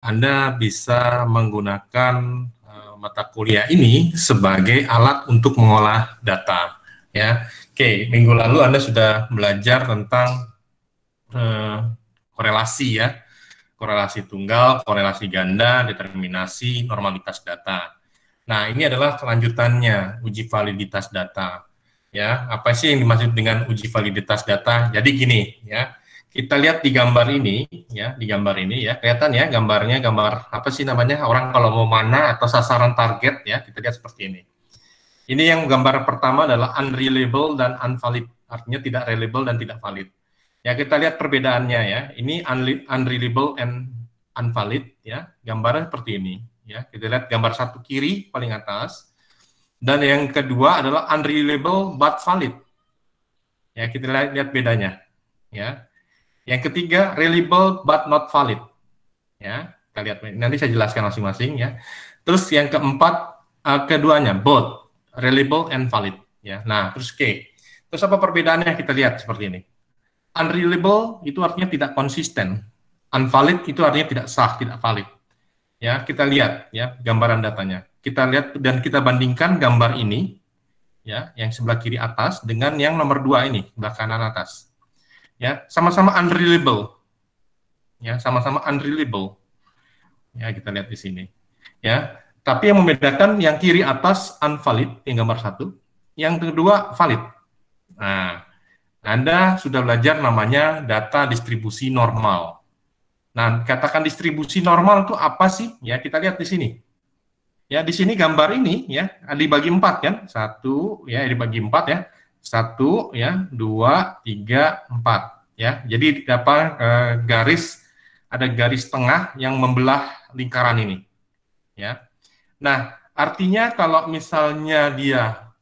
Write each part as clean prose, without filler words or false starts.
Anda bisa menggunakan mata kuliah ini sebagai alat untuk mengolah data. Ya, oke. Minggu lalu Anda sudah belajar tentang korelasi ya, korelasi tunggal, korelasi ganda, determinasi, normalitas data. Nah, ini adalah kelanjutannya uji validitas data. Ya, apa sih yang dimaksud dengan uji validitas data? Jadi gini, ya. Kita lihat di gambar ini, ya, di gambar ini ya, kelihatan ya gambarnya, gambar apa sih namanya? Orang kalau mau mana atau sasaran target ya, kita lihat seperti ini. Ini yang gambar pertama adalah unreliable dan unvalid, artinya tidak reliable dan tidak valid. Ya, kita lihat perbedaannya ya. Ini unreliable and unvalid ya. Gambarnya seperti ini ya. Kita lihat gambar satu kiri paling atas. Dan yang kedua adalah unreliable but valid. Ya, kita lihat bedanya ya. Yang ketiga reliable but not valid. Ya, kita lihat nanti saya jelaskan masing-masing ya. Terus yang keempat keduanya both reliable and valid ya. Nah, terus terus apa perbedaannya kita lihat seperti ini. Unreliable itu artinya tidak konsisten. Unvalid itu artinya tidak sah, tidak valid. Ya, kita lihat ya gambaran datanya. Kita lihat dan kita bandingkan gambar ini ya, yang sebelah kiri atas dengan yang nomor 2 ini, sebelah kanan atas. Ya, sama-sama unreliable. Ya, sama-sama unreliable. Ya, kita lihat di sini. Ya, tapi yang membedakan yang kiri atas unvalid, yang gambar 1, yang kedua valid. Nah, Anda sudah belajar namanya data distribusi normal. Nah, katakan distribusi normal itu apa sih? Ya, kita lihat di sini. Ya, di sini gambar ini ya, dibagi 4 kan? 1 ya, dibagi 4 ya. 1 ya, 2, 3, 4 ya. Jadi apa ada garis tengah yang membelah lingkaran ini. Ya. Nah, artinya kalau misalnya dia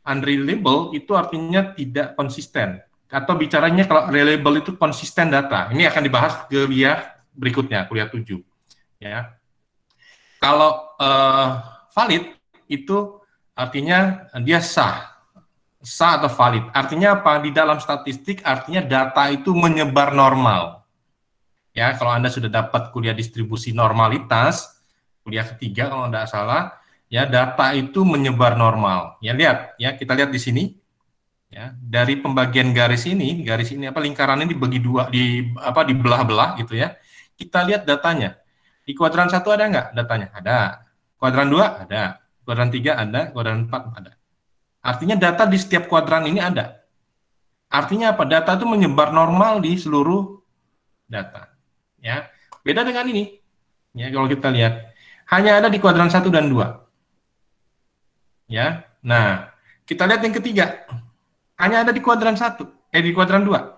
unreliable itu artinya tidak konsisten. Atau bicaranya kalau reliable itu konsisten data. Ini akan dibahas ke kuliah berikutnya, kuliah 7. Ya. Kalau valid itu artinya dia sah atau valid. Artinya apa? Di dalam statistik artinya data itu menyebar normal. Ya, kalau Anda sudah dapat kuliah distribusi normalitas, kuliah ketiga kalau tidak salah, ya data itu menyebar normal. Ya lihat, ya kita lihat di sini. Ya, dari pembagian garis ini apa lingkaran ini dibagi dua, dibelah-belah gitu ya. Kita lihat datanya. Di kuadran 1 ada nggak datanya? Ada. Kuadran 2 ada. Kuadran 3 ada, kuadran 4 ada. Artinya data di setiap kuadran ini ada. Artinya apa? Data itu menyebar normal di seluruh data. Ya. Beda dengan ini. Ya, kalau kita lihat hanya ada di kuadran 1 dan 2. Ya. Nah, kita lihat yang ketiga. Hanya ada di kuadran 1, di kuadran 2.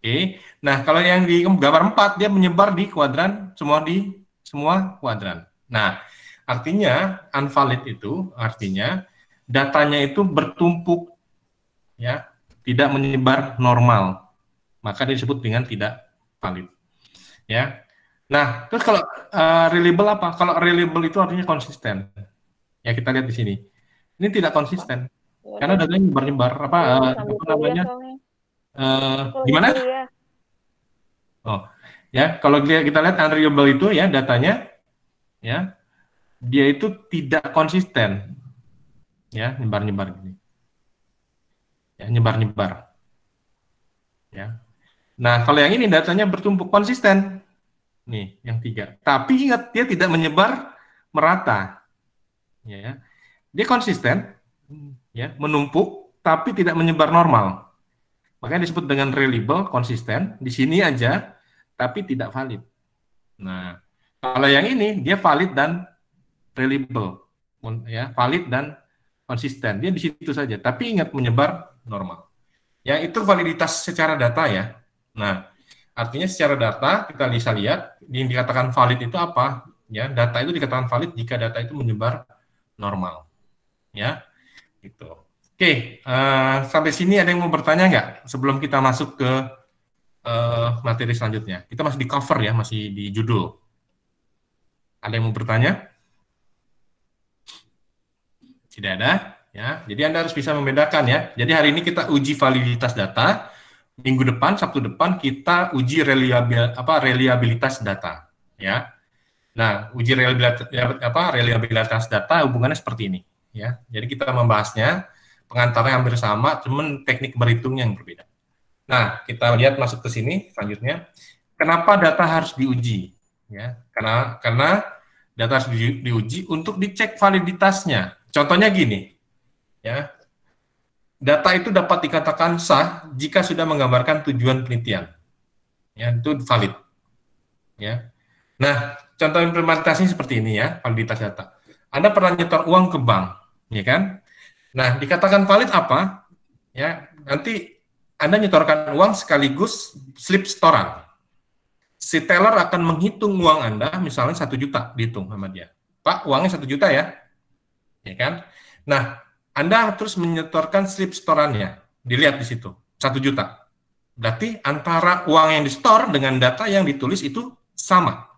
Oke. Nah, kalau yang di gambar 4 dia menyebar di kuadran semua kuadran. Nah, artinya unvalid itu artinya datanya itu bertumpuk ya, tidak menyebar normal. Maka disebut dengan tidak valid. Ya. Nah, terus kalau reliable apa? Kalau reliable itu artinya konsisten. Ya, kita lihat di sini. Ini tidak konsisten. Karena datanya nyebar-nyebar apa namanya? Gimana? Oh, ya, kalau kita lihat unreliable itu ya datanya ya dia itu tidak konsisten. Ya, nyebar-nyebar gini. Ya, nyebar-nyebar. Ya. Nah, kalau yang ini datanya bertumpuk konsisten. Nih, yang 3. Tapi ingat dia tidak menyebar merata. Ya. Dia konsisten ya, menumpuk tapi tidak menyebar normal. Makanya disebut dengan reliable, konsisten. Di sini aja, tapi tidak valid. Nah, kalau yang ini dia valid dan reliable, ya, valid dan konsisten. Dia di situ saja. Tapi ingat menyebar normal. Ya, itu validitas secara data ya. Nah, artinya secara data kita bisa lihat yang dikatakan valid itu apa? Ya, data itu dikatakan valid jika data itu menyebar normal. Ya, gitu. Oke, sampai sini ada yang mau bertanya nggak sebelum kita masuk ke materi selanjutnya? Kita masih di cover ya, masih di judul. Ada yang mau bertanya? Tidak ada, ya. Jadi Anda harus bisa membedakan ya. Jadi hari ini kita uji validitas data. Minggu depan, Sabtu depan kita uji reliabilitas data. ya. Nah, uji reliabilitas data hubungannya seperti ini, ya. Jadi kita membahasnya pengantarnya hampir sama, cuman teknik berhitungnya yang berbeda. Nah, kita lihat masuk ke sini selanjutnya. Kenapa data harus diuji? Ya, karena data harus diuji untuk dicek validitasnya. Contohnya gini, ya. Data itu dapat dikatakan sah jika sudah menggambarkan tujuan penelitian. Ya, itu valid. Ya. Nah, contoh implementasinya seperti ini ya, validitas data. Anda pernah nyetor uang ke bank, ya kan? Nah, dikatakan valid apa? Ya, nanti Anda nyetorkan uang sekaligus slip setoran. Si teller akan menghitung uang Anda, misalnya 1 juta, dihitung sama dia. Pak, uangnya 1 juta ya kan? Nah, Anda terus menyetorkan slip setorannya, dilihat di situ, 1 juta. Berarti antara uang yang di-store dengan data yang ditulis itu sama.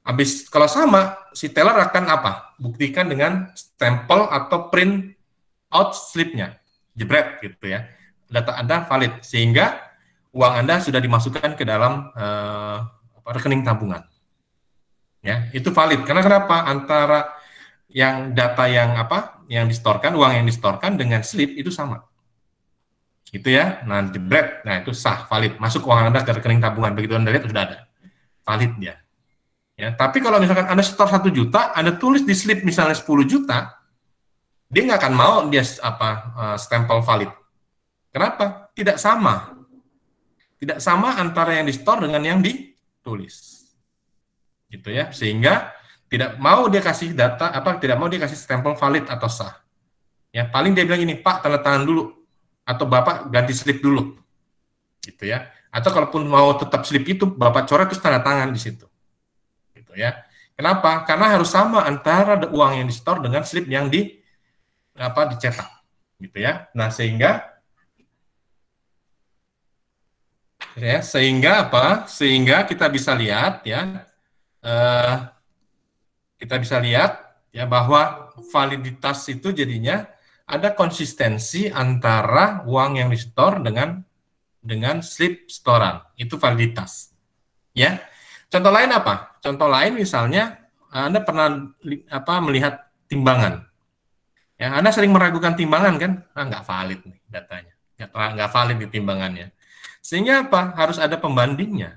Habis kalau sama, si teller akan apa? Buktikan dengan stempel atau print out slip-nya. Jebret gitu ya. Data Anda valid sehingga uang Anda sudah dimasukkan ke dalam rekening tabungan. Ya, itu valid. Karena kenapa? Antara yang data yang yang distorkan, uang yang distorkan dengan slip itu sama. Gitu ya. Nah, jebret. Nah, itu sah, valid. Masuk uang Anda ke rekening tabungan. Begitu Anda lihat sudah ada. Valid dia. Ya, tapi kalau misalkan Anda setor 1 juta, Anda tulis di slip misalnya 10 juta, dia nggak akan mau dia stempel valid. Kenapa? Tidak sama. Tidak sama antara yang di store dengan yang ditulis. Gitu ya. Sehingga tidak mau dia kasih data tidak mau dia kasih stempel valid atau sah. Ya, paling dia bilang ini, Pak, tanda tangan dulu atau Bapak ganti slip dulu. Gitu ya. Atau kalaupun mau tetap slip itu Bapak coret terus tanda tangan di situ. Gitu ya. Kenapa? Karena harus sama antara uang yang di store dengan slip yang dicetak. Gitu ya. Nah, sehingga kita bisa lihat ya, bahwa validitas itu jadinya ada konsistensi antara uang yang di-store dengan slip setoran. Itu validitas. Ya. Contoh lain apa? Contoh lain misalnya Anda pernah melihat timbangan. Ya, Anda sering meragukan timbangan kan? Nggak valid nih datanya. Nggak valid di timbangannya. Sehingga apa? Harus ada pembandingnya.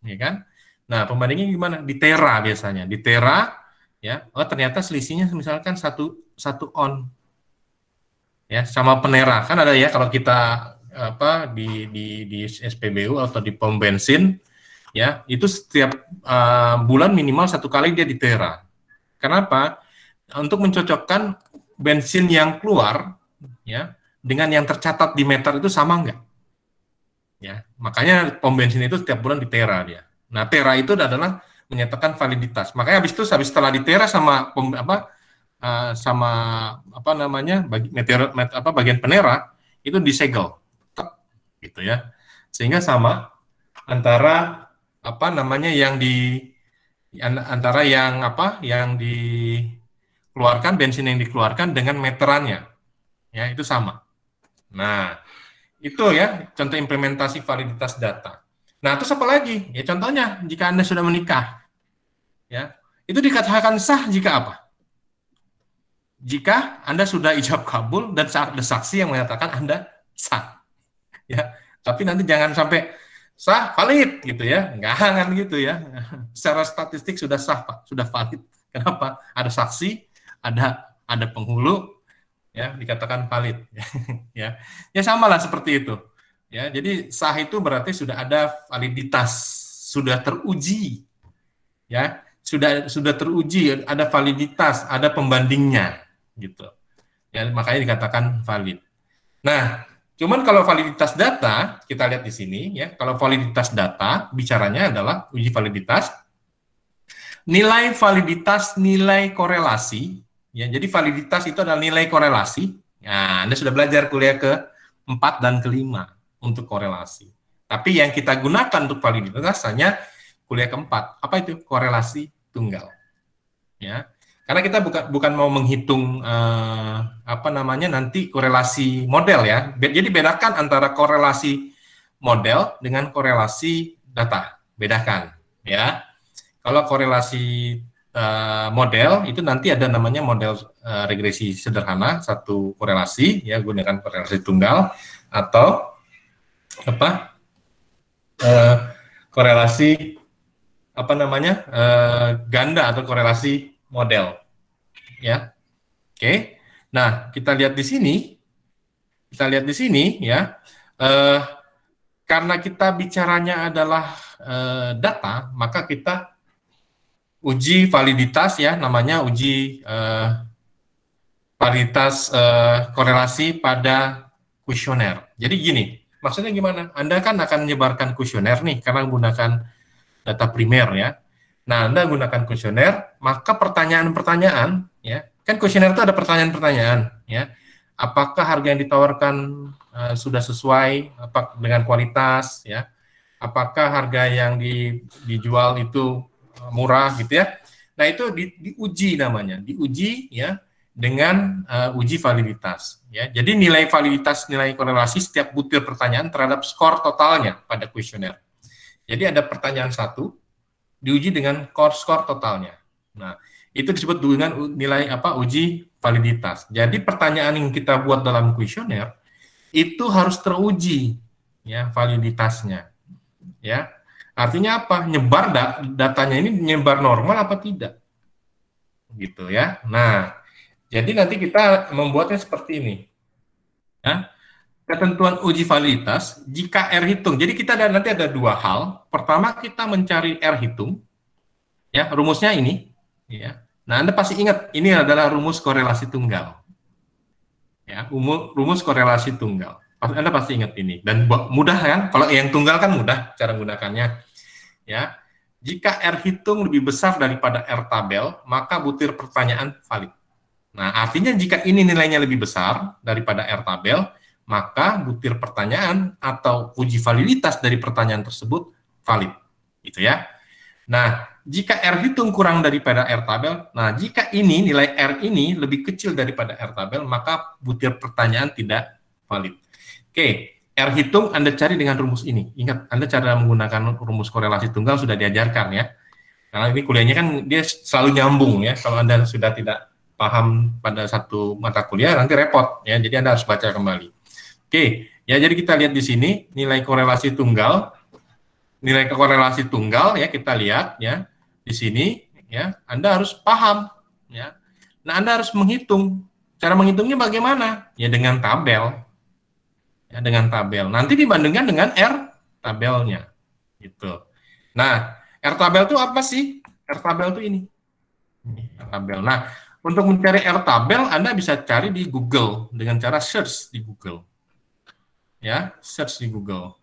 Ya kan? Nah, pembandingnya gimana? Di tera biasanya. Di tera, ya, ternyata selisihnya misalkan satu on. Ya, sama penera. Kan ada ya kalau kita di SPBU atau di pom bensin, ya, itu setiap bulan minimal 1 kali dia di tera. Kenapa? Untuk mencocokkan bensin yang keluar, ya, dengan yang tercatat di meter itu sama enggak? Ya, makanya pom bensin itu setiap bulan di tera dia. Nah, tera itu adalah menyatakan validitas. Makanya habis setelah di tera sama bagian penera itu disegel, gitu ya. Sehingga sama antara yang dikeluarkan, bensin yang dikeluarkan dengan meterannya, ya, itu sama. Nah, itu ya contoh implementasi validitas data. Nah, terus apa lagi? Ya, contohnya jika Anda sudah menikah, ya, itu dikatakan sah jika apa? Jika Anda sudah ijab kabul dan ada saksi yang menyatakan Anda sah. Ya, tapi nanti jangan sampai sah valid gitu ya. Jangan gitu ya. Secara statistik sudah sah, Pak, sudah valid. Kenapa? Ada saksi, ada penghulu, ya, dikatakan valid. Ya, samalah seperti itu. Ya, jadi sah itu berarti sudah ada validitas, sudah teruji. Ya, sudah teruji, ada validitas, ada pembandingnya gitu. Ya, makanya dikatakan valid. Nah, cuman kalau validitas data, kita lihat di sini ya, kalau validitas data bicaranya adalah uji validitas, nilai validitas, nilai korelasi, ya. Jadi validitas itu adalah nilai korelasi. Nah, Anda sudah belajar kuliah ke-4 dan ke-5 untuk korelasi. Tapi yang kita gunakan untuk validitas hanya kuliah ke-4. Apa itu? Korelasi tunggal. Ya. Karena kita bukan mau menghitung nanti korelasi model ya. Jadi bedakan antara korelasi model dengan korelasi data. Bedakan ya. Kalau korelasi model itu nanti ada namanya model regresi sederhana, satu korelasi ya gunakan korelasi tunggal, atau apa korelasi apa namanya ganda atau korelasi model ya. Oke. Nah, kita lihat di sini ya, karena kita bicaranya adalah data, maka kita uji validitas ya, namanya uji validitas korelasi pada kuesioner. Jadi gini, maksudnya gimana? Anda kan akan menyebarkan kuesioner nih karena menggunakan data primer ya. Nah, Anda gunakan kuesioner, maka pertanyaan-pertanyaan ya, kan kuesioner itu ada pertanyaan-pertanyaan ya. Apakah harga yang ditawarkan sudah sesuai dengan kualitas ya? Apakah harga yang dijual itu murah gitu ya. Nah, itu diuji namanya, diuji ya dengan uji validitas ya. Jadi nilai validitas, nilai korelasi setiap butir pertanyaan terhadap skor totalnya pada kuesioner. Jadi ada pertanyaan satu diuji dengan skor totalnya. Nah, itu disebut dengan nilai uji validitas. Jadi pertanyaan yang kita buat dalam kuesioner itu harus teruji ya validitasnya. Ya. Artinya apa? Nyebar datanya ini nyebar normal apa tidak? Gitu ya. Nah, jadi nanti kita membuatnya seperti ini. Ya. Ketentuan uji validitas jika R hitung. Jadi kita nanti ada dua hal. Pertama kita mencari R hitung. Ya, rumusnya ini, ya. Nah, Anda pasti ingat ini adalah rumus korelasi tunggal. Ya, rumus korelasi tunggal. Anda pasti ingat ini dan mudah kan? Kalau yang tunggal kan mudah cara menggunakannya. Ya, jika R hitung lebih besar daripada R tabel, maka butir pertanyaan valid. Nah, artinya jika ini nilainya lebih besar daripada R tabel, maka butir pertanyaan atau uji validitas dari pertanyaan tersebut valid. Gitu ya. Nah, jika R hitung kurang daripada R tabel, nah jika ini nilai R ini lebih kecil daripada R tabel, maka butir pertanyaan tidak valid. Oke, R hitung Anda cari dengan rumus ini. Ingat, Anda cara menggunakan rumus korelasi tunggal sudah diajarkan ya. Karena ini kuliahnya kan dia selalu nyambung ya. Kalau Anda sudah tidak paham pada satu mata kuliah, nanti repot ya. Jadi Anda harus baca kembali. Oke, ya jadi kita lihat di sini nilai korelasi tunggal. Nilai korelasi tunggal ya kita lihat ya di sini ya. Anda harus paham ya. Nah, Anda harus menghitung. Cara menghitungnya bagaimana? Ya dengan tabel. Ya, dengan tabel. Nanti dibandingkan dengan R tabelnya. Gitu. Nah, R tabel itu apa sih? R tabel itu ini. R tabel. Nah, untuk mencari R tabel Anda bisa cari di Google dengan cara search di Google. Ya, search di Google.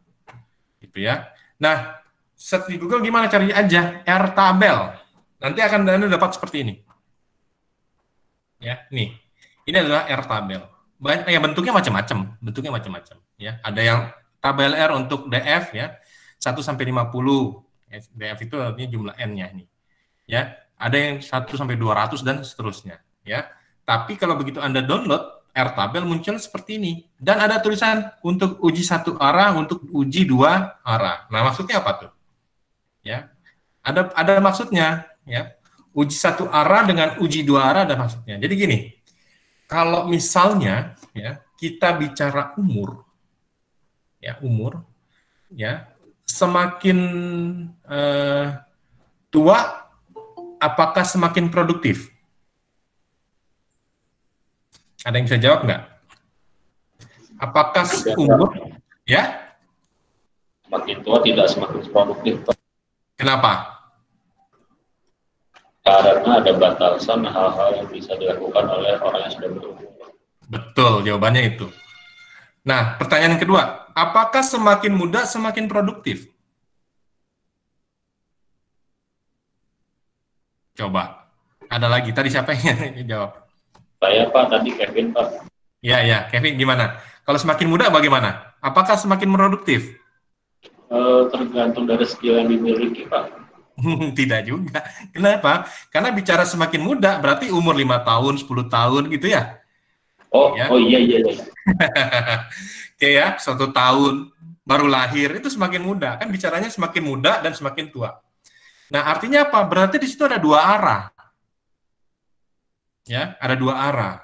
Gitu ya. Nah, search di Google gimana caranya aja? R tabel. Nanti akan Anda dapat seperti ini. Ya, nih. Ini adalah R tabel. Ya bentuknya macam-macam, ya. Ada yang tabel R untuk DF ya, 1 sampai 50. DF itu artinya jumlah N-nya nih. Ya, ada yang 1 sampai 200 dan seterusnya, ya. Tapi kalau begitu Anda download R tabel muncul seperti ini dan ada tulisan untuk uji satu arah, untuk uji dua arah. Nah, maksudnya apa tuh? Ya. Ada maksudnya, ya. Uji satu arah dengan uji dua arah ada maksudnya. Jadi gini, kalau misalnya ya kita bicara umur, ya semakin tua, apakah semakin produktif? Ada yang bisa jawab nggak? Apakah umur, ya? Semakin tua tidak semakin produktif. Kenapa? Karena ada batasan hal-hal yang bisa dilakukan oleh orang yang sudah berumur. Betul, jawabannya itu. Nah, pertanyaan kedua, apakah semakin muda semakin produktif? Coba. Ada lagi, tadi siapa yang jawab? Saya Pak, tadi Kevin Pak. Ya, Kevin gimana? Kalau semakin muda bagaimana? Apakah semakin produktif? Tergantung dari skill yang dimiliki Pak. Tidak juga. Kenapa? Karena bicara semakin muda berarti umur 5 tahun, 10 tahun gitu ya. Oh, ya? Oh iya. Oke ya, 1 tahun baru lahir itu semakin muda. Kan bicaranya semakin muda dan semakin tua. Nah, artinya apa? Berarti di situ ada dua arah. Ya, ada dua arah.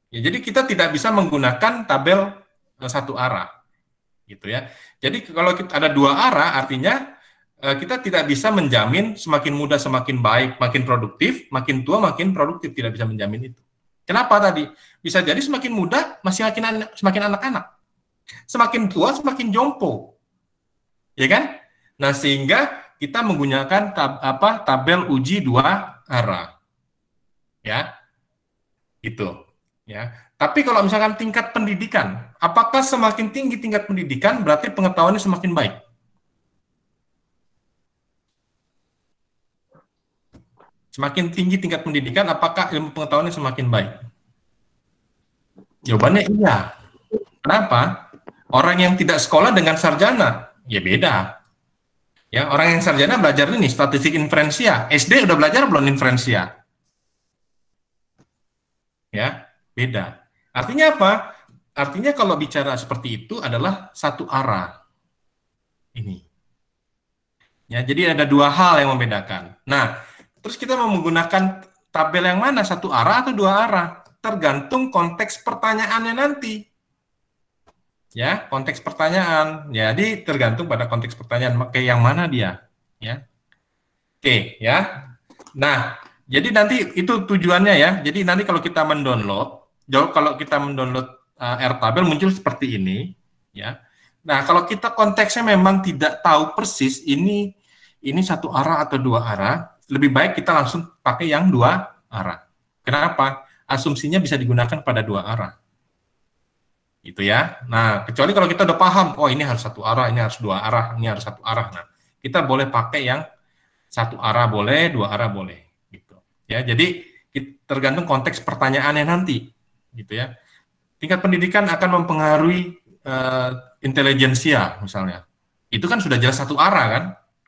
Ya, jadi kita tidak bisa menggunakan tabel satu arah, gitu ya. Jadi kalau kita ada dua arah, artinya kita tidak bisa menjamin semakin muda semakin baik, makin produktif, makin tua makin produktif, tidak bisa menjamin itu. Kenapa tadi? Bisa jadi semakin muda masih semakin anak-anak, semakin tua semakin jompo, ya kan? Nah, sehingga kita menggunakan tabel uji dua arah, ya, gitu, ya. Tapi kalau misalkan tingkat pendidikan, apakah semakin tinggi tingkat pendidikan berarti pengetahuannya semakin baik? Semakin tinggi tingkat pendidikan, apakah ilmu pengetahuannya semakin baik? Jawabannya iya. Kenapa? Orang yang tidak sekolah dengan sarjana, ya beda. Ya, orang yang sarjana belajar ini statistik inferensia. SD udah belajar belum inferensia? Ya, beda. Artinya apa? Artinya kalau bicara seperti itu adalah satu arah. Ini. Ya, jadi ada dua hal yang membedakan. Nah, terus kita mau menggunakan tabel yang mana? Satu arah atau dua arah? Tergantung konteks pertanyaannya nanti. Ya, konteks pertanyaan. Jadi tergantung pada konteks pertanyaan, pakai yang mana dia, ya. Oke, ya. Nah, jadi nanti itu tujuannya ya. Jadi nanti kalau kita mendownload, kalau kita mendownload Airtable muncul seperti ini, ya. Nah, kalau kita konteksnya memang tidak tahu persis ini satu arah atau dua arah, lebih baik kita langsung pakai yang dua arah. Kenapa? Asumsinya bisa digunakan pada dua arah. Gitu ya. Nah, kecuali kalau kita udah paham, oh ini harus satu arah, ini harus dua arah, ini harus satu arah. Nah, kita boleh pakai yang satu arah boleh, dua arah boleh, gitu. Ya, jadi tergantung konteks pertanyaannya nanti, gitu ya. Tingkat pendidikan akan mempengaruhi intelijensia misalnya. Itu kan sudah jelas satu arah kan,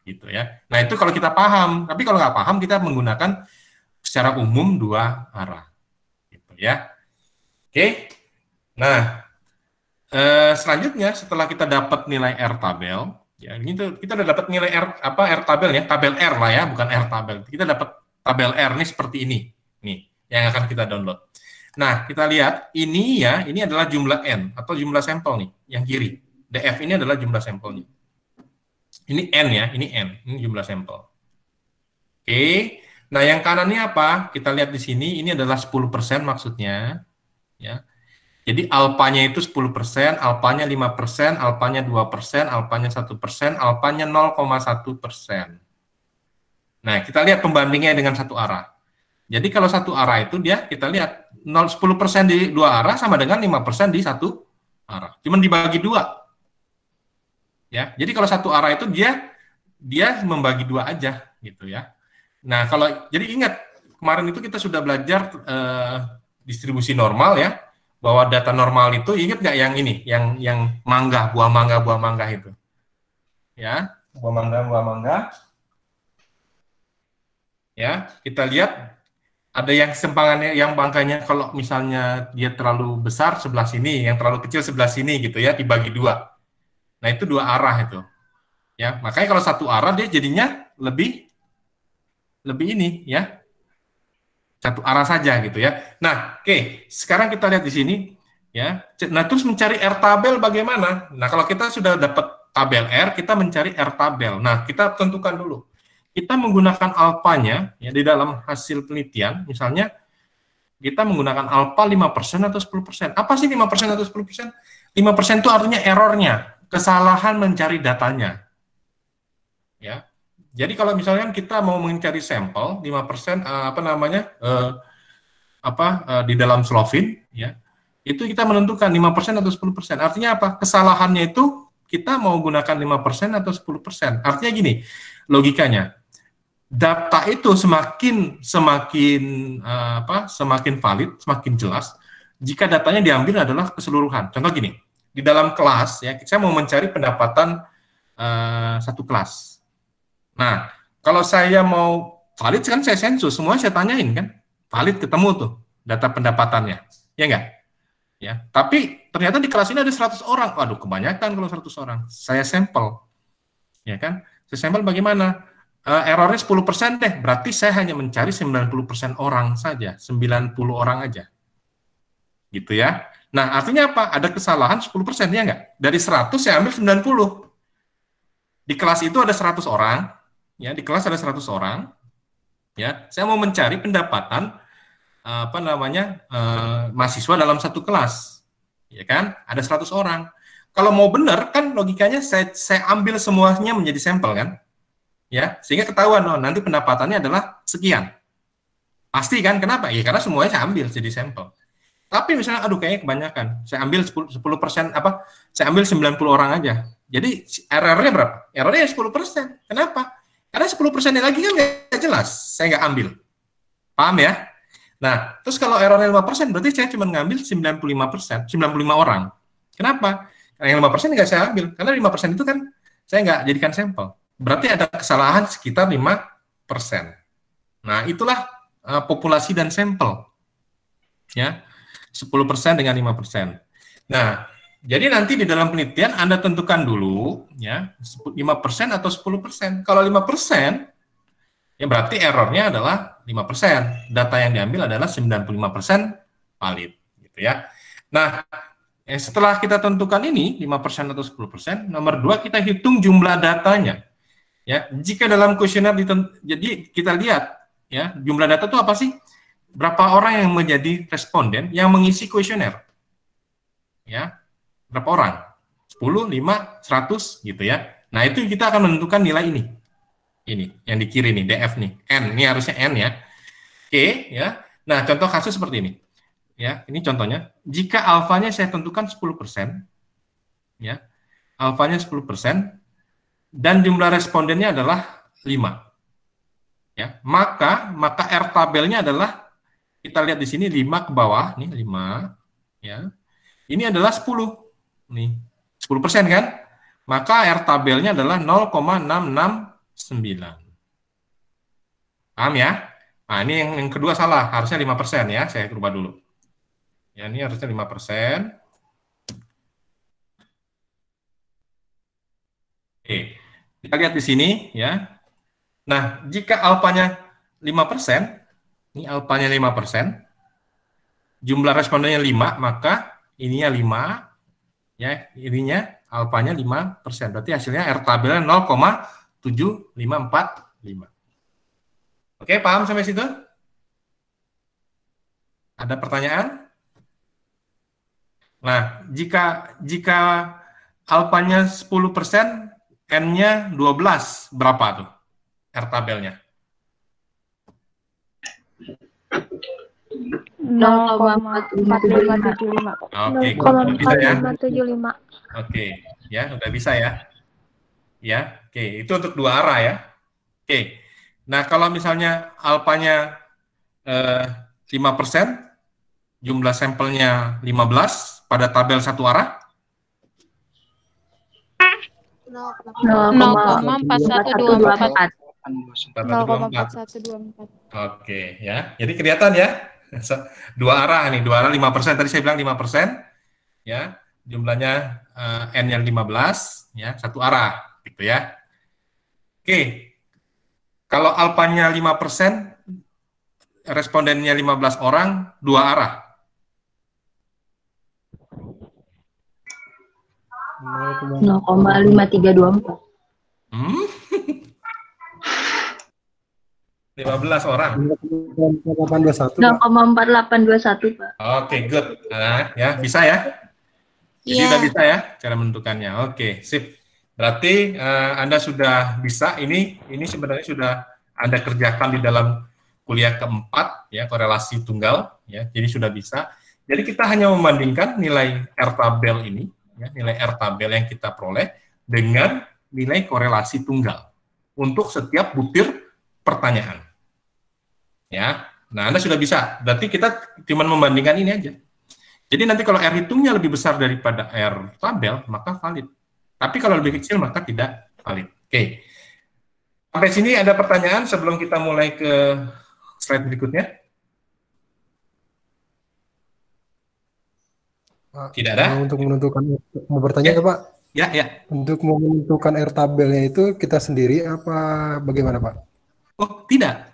gitu ya. Nah, itu kalau kita paham, tapi kalau nggak paham kita menggunakan secara umum dua arah, gitu ya. Oke. Nah, selanjutnya setelah kita dapat nilai R tabel, ya ini tuh kita udah dapat nilai R tabel ya, tabel R lah ya, bukan R tabel. Kita dapat tabel R nih seperti ini, nih yang akan kita download. Nah, kita lihat ini ya, ini adalah jumlah N atau jumlah sampel nih, yang kiri. DF ini adalah jumlah sampelnya. Ini N ya, ini N, ini jumlah sampel. Oke, nah yang kanan ini apa? Kita lihat di sini, ini adalah 10% maksudnya, ya. Jadi alpanya itu 10%, alpanya 5%, alpanya 2%, alpanya 1%, alpanya 0,1%. Nah, kita lihat pembandingnya dengan satu arah. Jadi kalau satu arah itu kita lihat 10% di dua arah sama dengan 5% di satu arah. Cuman dibagi dua. Ya, jadi kalau satu arah itu dia membagi dua aja gitu ya. Nah, jadi ingat kemarin itu kita sudah belajar distribusi normal ya. Bahwa data normal itu ingat nggak yang ini, yang mangga, buah mangga itu, ya, buah mangga, ya, kita lihat ada yang sempangannya, yang bangkanya kalau misalnya dia terlalu besar sebelah sini, yang terlalu kecil sebelah sini gitu ya, dibagi dua. Nah itu dua arah itu, ya, makanya kalau satu arah dia jadinya lebih ini ya. Satu arah saja gitu ya. Nah, oke, sekarang kita lihat di sini ya. Nah, terus mencari R tabel bagaimana? Nah, kalau kita sudah dapat tabel R, kita mencari R tabel. Nah, kita tentukan dulu. Kita menggunakan alpanya ya di dalam hasil penelitian, misalnya kita menggunakan alpha 5% atau 10%. Apa sih 5% atau 10%? 5% itu artinya errornya, kesalahan mencari datanya. Ya. Jadi kalau misalnya kita mau mencari sampel 5% di dalam Slovin ya, itu kita menentukan 5% atau 10%. Artinya apa? Kesalahannya itu kita mau gunakan 5% atau 10%. Artinya gini, logikanya. Data itu semakin valid, semakin jelas jika datanya diambil adalah keseluruhan. Contoh gini, di dalam kelas ya, saya mau mencari pendapatan satu kelas. Nah, kalau saya mau valid kan saya sensus, semua saya tanyain kan, valid ketemu tuh data pendapatannya, ya enggak? Ya, tapi ternyata di kelas ini ada 100 orang, waduh kebanyakan kalau 100 orang, saya sampel, ya kan? Saya sampel bagaimana? errornya 10% deh, berarti saya hanya mencari 90% orang saja, 90 orang aja. Gitu ya. Nah, artinya apa? Ada kesalahan 10%, ya enggak? Dari 100 saya ambil 90. Di kelas itu ada 100 orang, ya, di kelas ada 100 orang, ya. Saya mau mencari pendapatan mahasiswa dalam satu kelas. Ya kan? Ada 100 orang. Kalau mau benar kan logikanya saya ambil semuanya menjadi sampel kan? Ya, sehingga ketahuan nanti pendapatannya adalah sekian. Pasti kan? Kenapa? Ya karena semuanya saya ambil jadi sampel. Tapi misalnya, aduh kayaknya kebanyakan. Saya ambil 10%, saya ambil 90 orang aja. Jadi errornya berapa? Errornya 10%. Kenapa? Karena 10% lagi kan nggak jelas. Saya nggak ambil. Paham ya? Nah, terus kalau errornya 5%, berarti saya cuma ngambil 95%, 95 orang. Kenapa? Karena yang 5% nggak saya ambil. Karena 5% itu kan saya nggak jadikan sampel. Berarti ada kesalahan sekitar 5%. Nah, itulah populasi dan sampel. Ya. 10% dengan 5%. Nah, jadi nanti di dalam penelitian Anda tentukan dulu ya 5% atau 10%. Kalau 5%, ya berarti errornya adalah 5%. Data yang diambil adalah 95% valid gitu ya. Nah, setelah kita tentukan ini 5% atau 10%, nomor 2 kita hitung jumlah datanya. Ya, jika dalam kuesioner jadi kita lihat ya, jumlah data itu apa sih? Berapa orang yang menjadi responden yang mengisi kuesioner? Ya, berapa orang? 10, 5, 100 gitu ya. Nah, itu kita akan menentukan nilai ini. Ini yang di kiri nih, DF nih. N, ini harusnya N ya. Oke, ya. Nah, contoh kasus seperti ini. Ya, ini contohnya. Jika alfanya saya tentukan 10%, ya. Alfanya 10% dan jumlah respondennya adalah 5. Ya, maka R tabelnya adalah kita lihat di sini 5 ke bawah, nih 5, ya. Ini adalah 10, nih 10% kan? Maka R tabelnya adalah 0,669. Paham ya? Nah, ini yang kedua salah, harusnya 5% ya, saya rubah dulu. Ya, ini harusnya 5%. Oke, kita lihat di sini ya. Nah, jika alfanya 5%, ini alfanya 5%, jumlah respondennya 5, maka ininya 5, ya, ininya alfanya 5%. Berarti hasilnya R tabelnya 0,7545. Oke, paham sampai situ? Ada pertanyaan? Nah, jika alfanya 10%, N-nya 12, berapa tuh R tabelnya? 0,4575. Oke, udah bisa ya? 0,4575. Oke, ya, udah bisa ya? Ya, oke, itu untuk dua arah ya. Oke, nah kalau misalnya alfanya 5%, jumlah sampelnya 15 pada tabel satu arah, 0,4124. 0,4124. Oke, ya. Jadi kelihatan ya. Dua arah nih, dua arah 5%. Tadi saya bilang 5%. Ya. Jumlahnya N yang 15, ya, satu arah gitu ya. Oke. Kalau alfanya 5%, respondennya 15 orang, dua arah. 0,5324. 15 orang. 0,4821, Pak. Oke, good. Nah, ya, bisa ya? Jadi udah bisa ya cara menentukannya. Oke, sip. Berarti Anda sudah bisa. Ini sebenarnya sudah Anda kerjakan di dalam kuliah keempat ya, korelasi tunggal ya. Jadi sudah bisa. Jadi kita hanya membandingkan nilai R tabel ini ya, nilai R tabel yang kita peroleh dengan nilai korelasi tunggal untuk setiap butir pertanyaan. Ya. Nah, Anda sudah bisa. Berarti kita cuma membandingkan ini aja. Jadi nanti kalau R hitungnya lebih besar daripada R tabel, maka valid. Tapi kalau lebih kecil, maka tidak valid. Oke. Sampai sini ada pertanyaan sebelum kita mulai ke slide berikutnya? Pak, Tidak ada? untuk menentukan, mau bertanya ya, Pak? Ya, ya. Untuk menentukan R tabelnya itu kita sendiri apa bagaimana, Pak? Oh, tidak.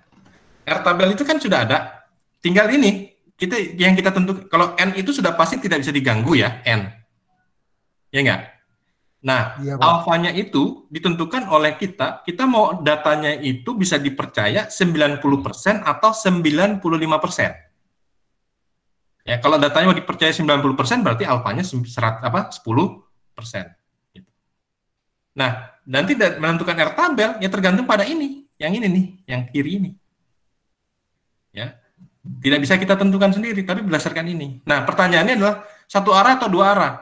R tabel itu kan sudah ada. Tinggal ini kita tentukan. Kalau n itu sudah pasti tidak bisa diganggu ya, n. Ya enggak? Nah, Iya, Pak. alfanya itu ditentukan oleh kita. Kita mau datanya itu bisa dipercaya 90% atau 95%. Ya, kalau datanya mau dipercaya 90% berarti alfanya 10%. Gitu. Nah, nanti menentukan R tabel ya tergantung pada ini, yang ini nih, yang kiri ini. Ya. Tidak bisa kita tentukan sendiri, tapi berdasarkan ini. Nah, pertanyaannya adalah satu arah atau dua arah.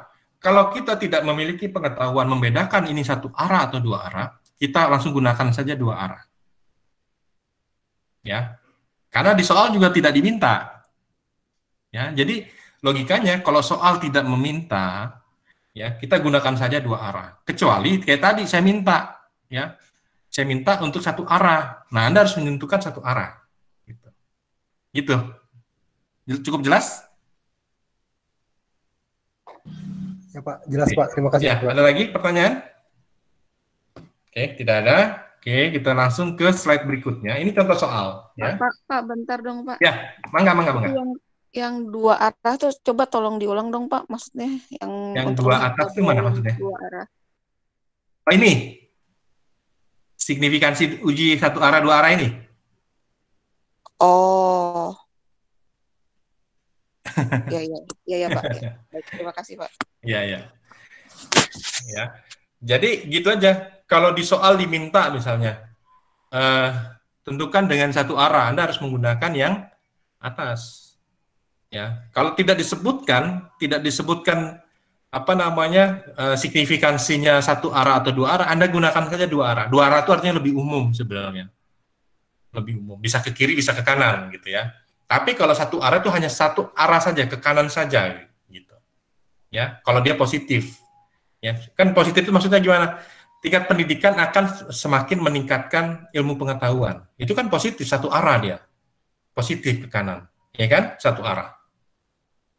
Kalau kita tidak memiliki pengetahuan membedakan ini satu arah atau dua arah, kita langsung gunakan saja dua arah. Ya, karena di soal juga tidak diminta. Ya, jadi logikanya kalau soal tidak meminta, ya kita gunakan saja dua arah. Kecuali kayak tadi saya minta, ya, saya minta untuk satu arah. Nah, Anda harus menentukan satu arah. Gitu. Cukup jelas? Ya, Pak. Jelas, Oke. Pak. Terima kasih, Ya, Pak. ada lagi pertanyaan? Oke, tidak ada. Oke, kita langsung ke slide berikutnya. Ini contoh soal. Ya, Pak, bentar dong, Pak. ya, mangga. Yang dua arah tuh coba tolong diulang dong, Pak. Maksudnya Yang untuk dua atas itu mana maksudnya? dua arah. Oh, ini. Signifikansi uji satu arah, dua arah ini. Oh. Ya, Pak. Ya. Baik, terima kasih, Pak. Iya. Ya. Jadi gitu aja. Kalau di soal diminta misalnya, tentukan dengan satu arah, Anda harus menggunakan yang atas. Ya. Kalau tidak disebutkan apa namanya signifikansinya satu arah atau dua arah, Anda gunakan saja dua arah. Dua arah itu artinya lebih umum sebenarnya. Lebih umum, bisa ke kiri, bisa ke kanan gitu ya. Tapi kalau satu arah itu hanya satu arah saja, ke kanan saja gitu. Ya, kalau dia positif. Ya, kan positif itu maksudnya gimana? Tingkat pendidikan akan semakin meningkatkan ilmu pengetahuan. Itu kan positif, satu arah dia. Positif ke kanan, ya kan? Satu arah.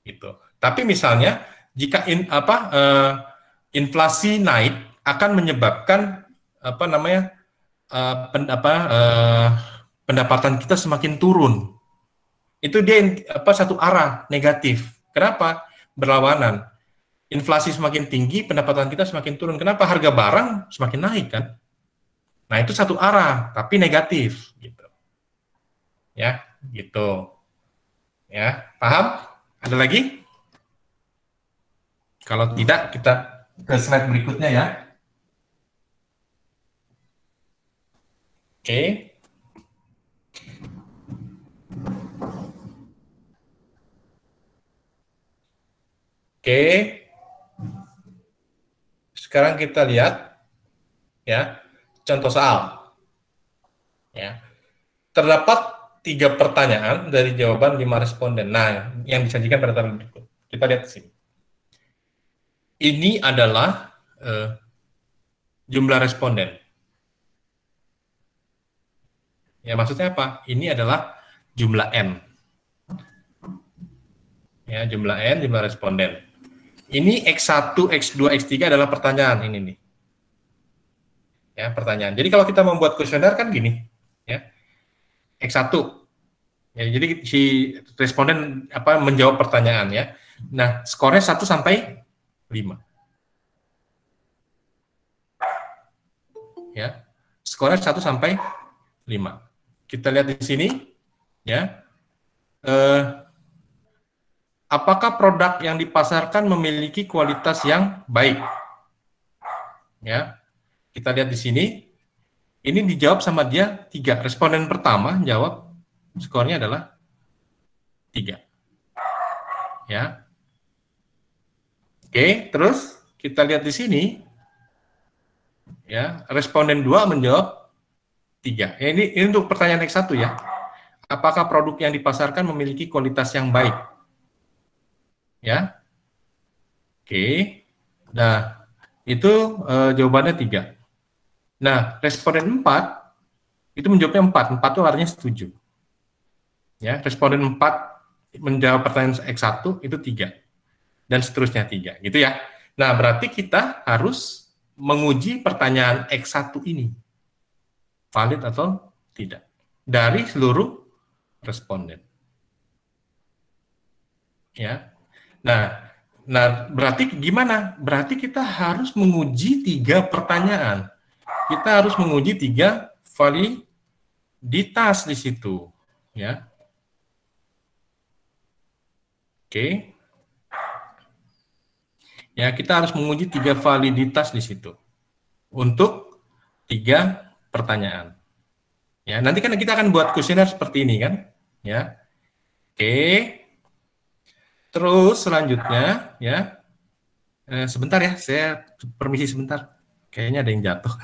Gitu. Tapi misalnya jika inflasi naik akan menyebabkan pendapatan kita semakin turun. Itu dia satu arah negatif. Kenapa? Berlawanan. Inflasi semakin tinggi, pendapatan kita semakin turun. Kenapa? Harga barang semakin naik kan? Nah, itu satu arah, tapi negatif gitu. Ya, gitu. Ya, paham? Ada lagi? Kalau tidak, kita ke slide berikutnya ya. Oke. Oke. Sekarang kita lihat ya, contoh soal. Ya. Terdapat 3 pertanyaan dari jawaban 5 responden. Nah, yang disajikan pada tabel berikut. Kita lihat di sini. Ini adalah jumlah responden. Ya, maksudnya apa? Ini adalah jumlah N. Ya, jumlah N, jumlah responden. Ini X1, X2, X3 adalah pertanyaan ini nih. Ya, pertanyaan. Jadi kalau kita membuat kuesioner kan gini, ya. X1. Ya, jadi si responden menjawab pertanyaan ya. Nah, skornya 1 sampai 5. Ya. Skornya 1 sampai 5. Kita lihat di sini ya. Apakah produk yang dipasarkan memiliki kualitas yang baik? Ya. Kita lihat di sini. Ini dijawab sama dia 3. Responden pertama jawab skornya adalah 3. Ya. Oke, terus kita lihat di sini. Ya, responden 2 menjawab 3. Ya, ini untuk pertanyaan X1 ya. Apakah produk yang dipasarkan memiliki kualitas yang baik? Ya. Oke. Nah, itu jawabannya 3. Nah, responden 4 itu menjawabnya 4. 4 itu artinya setuju. Ya, responden 4 menjawab pertanyaan X1 itu 3. Dan seterusnya 3. Gitu ya. Nah, berarti kita harus menguji pertanyaan X1 ini. Valid atau tidak. Dari seluruh responden. Ya. Nah, berarti gimana? Berarti kita harus menguji 3 pertanyaan. Kita harus menguji 3 validitas di situ. Ya. Oke. Ya, kita harus menguji 3 validitas di situ untuk 3 pertanyaan. Ya, nanti kan kita akan buat kuesioner seperti ini kan, ya. Oke. Terus selanjutnya, ya. Sebentar ya, saya permisi sebentar. Kayaknya ada yang jatuh.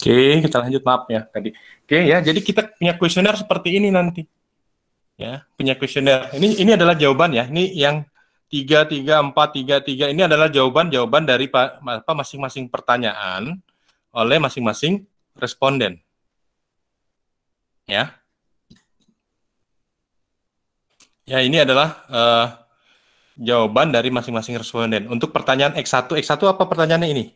Oke, kita lanjut, maaf ya tadi. Oke ya, jadi kita punya kuesioner seperti ini nanti. Ya, punya kuesioner. Ini adalah jawaban ya. Ini yang 3, 3, 4, 3, 3. Ini adalah jawaban dari masing-masing pertanyaan oleh masing-masing responden. Ya. Ya, ini adalah jawaban dari masing-masing responden. Untuk pertanyaan X1, X1 apa pertanyaannya ini?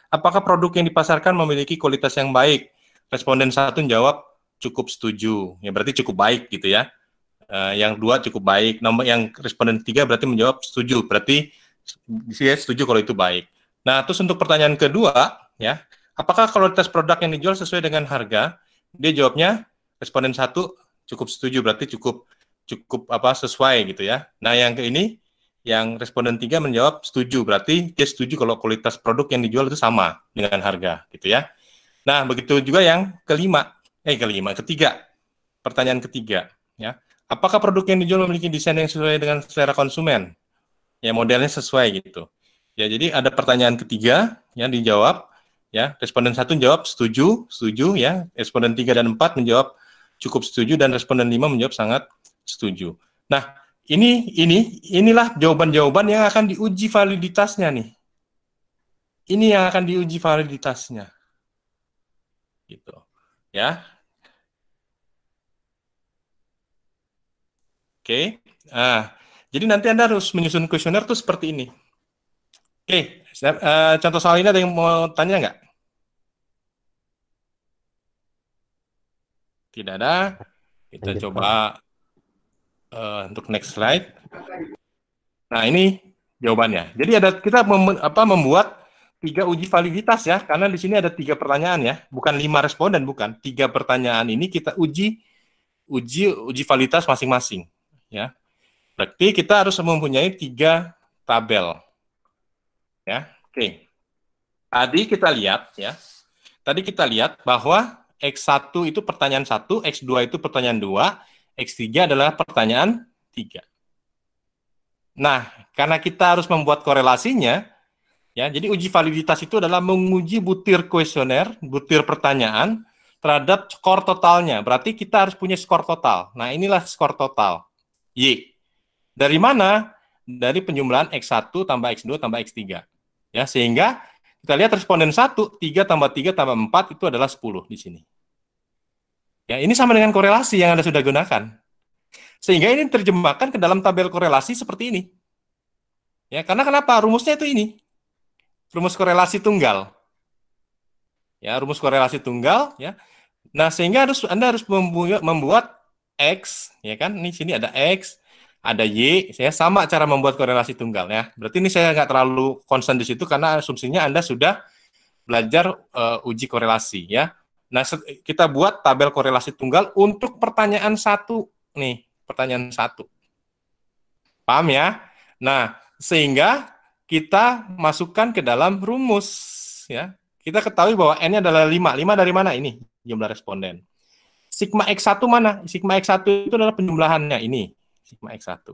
Apakah produk yang dipasarkan memiliki kualitas yang baik? Responden 1 jawab cukup setuju. Ya berarti cukup baik gitu ya. Yang 2 cukup baik. Nomor yang responden 3 berarti menjawab setuju. Berarti dia setuju kalau itu baik. Nah, terus untuk pertanyaan kedua ya, apakah kualitas produk yang dijual sesuai dengan harga? Dia jawabnya responden 1 cukup setuju, berarti cukup sesuai gitu ya. Nah, yang ke ini yang responden 3 menjawab setuju, berarti dia setuju kalau kualitas produk yang dijual itu sama dengan harga, gitu ya. Nah, begitu juga yang ketiga. Pertanyaan ketiga, ya. Apakah produk yang dijual memiliki desain yang sesuai dengan selera konsumen? Ya, modelnya sesuai gitu. Ya, jadi ada pertanyaan ketiga yang dijawab, ya. Responden 1 jawab setuju, ya. Responden 3 dan 4 menjawab cukup setuju, dan responden 5 menjawab sangat setuju. Nah, inilah jawaban-jawaban yang akan diuji validitasnya nih. Ini yang akan diuji validitasnya. Gitu. Ya. Oke. Nah, jadi nanti Anda harus menyusun kuesioner tuh seperti ini. Oke, contoh soal ini ada yang mau tanya nggak? Tidak ada. Kita coba untuk next slide. Nah, ini jawabannya. Jadi kita membuat 3 uji validitas ya, karena di sini ada 3 pertanyaan ya, bukan 5 responden, bukan. 3 pertanyaan ini kita uji validitas masing-masing ya. Berarti kita harus mempunyai 3 tabel. Ya, oke. Tadi kita lihat bahwa X1 itu pertanyaan 1, X2 itu pertanyaan 2, X3 adalah pertanyaan 3. Nah, karena kita harus membuat korelasinya, ya, jadi uji validitas itu adalah menguji butir kuesioner, butir pertanyaan terhadap skor totalnya. Berarti kita harus punya skor total. Nah, inilah skor total. Y. Dari mana? Dari penjumlahan X1 tambah X2 tambah X3. Ya, sehingga kita lihat responden 1, 3 tambah 3 tambah 4 itu adalah 10 di sini. Ya, ini sama dengan korelasi yang Anda sudah gunakan. Sehingga ini terjemahkan ke dalam tabel korelasi seperti ini. Ya, karena kenapa? Rumusnya itu ini. Rumus korelasi tunggal. Ya, rumus korelasi tunggal ya. Nah, sehingga Anda harus membuat X, ya kan? Ini sini ada X, ada Y, saya sama cara membuat korelasi tunggal ya. Berarti ini saya nggak terlalu concern di situ karena asumsinya Anda sudah belajar uji korelasi ya. Nah, kita buat tabel korelasi tunggal untuk pertanyaan 1 nih, pertanyaan 1. Paham ya? Nah, sehingga kita masukkan ke dalam rumus ya. Kita ketahui bahwa N-nya adalah 5. 5 dari mana ini? Jumlah responden. Sigma X1 mana? Sigma X1 itu adalah penjumlahannya ini. Sigma X1.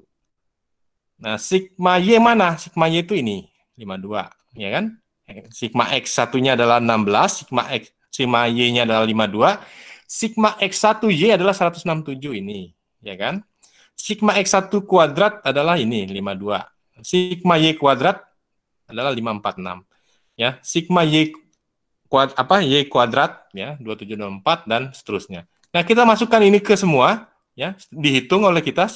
Nah, sigma Y mana? Sigma Y itu ini, 52. Ya kan? Sigma X1-nya adalah 16, sigma Y-nya adalah 52. Sigma X1Y adalah 167 ini. Ya kan? Sigma X1 kuadrat adalah ini, 52. Sigma Y kuadrat adalah 546. Ya, sigma Y kuadrat ya 2704 dan seterusnya. Nah, kita masukkan ini ke semua ya, dihitung oleh kita.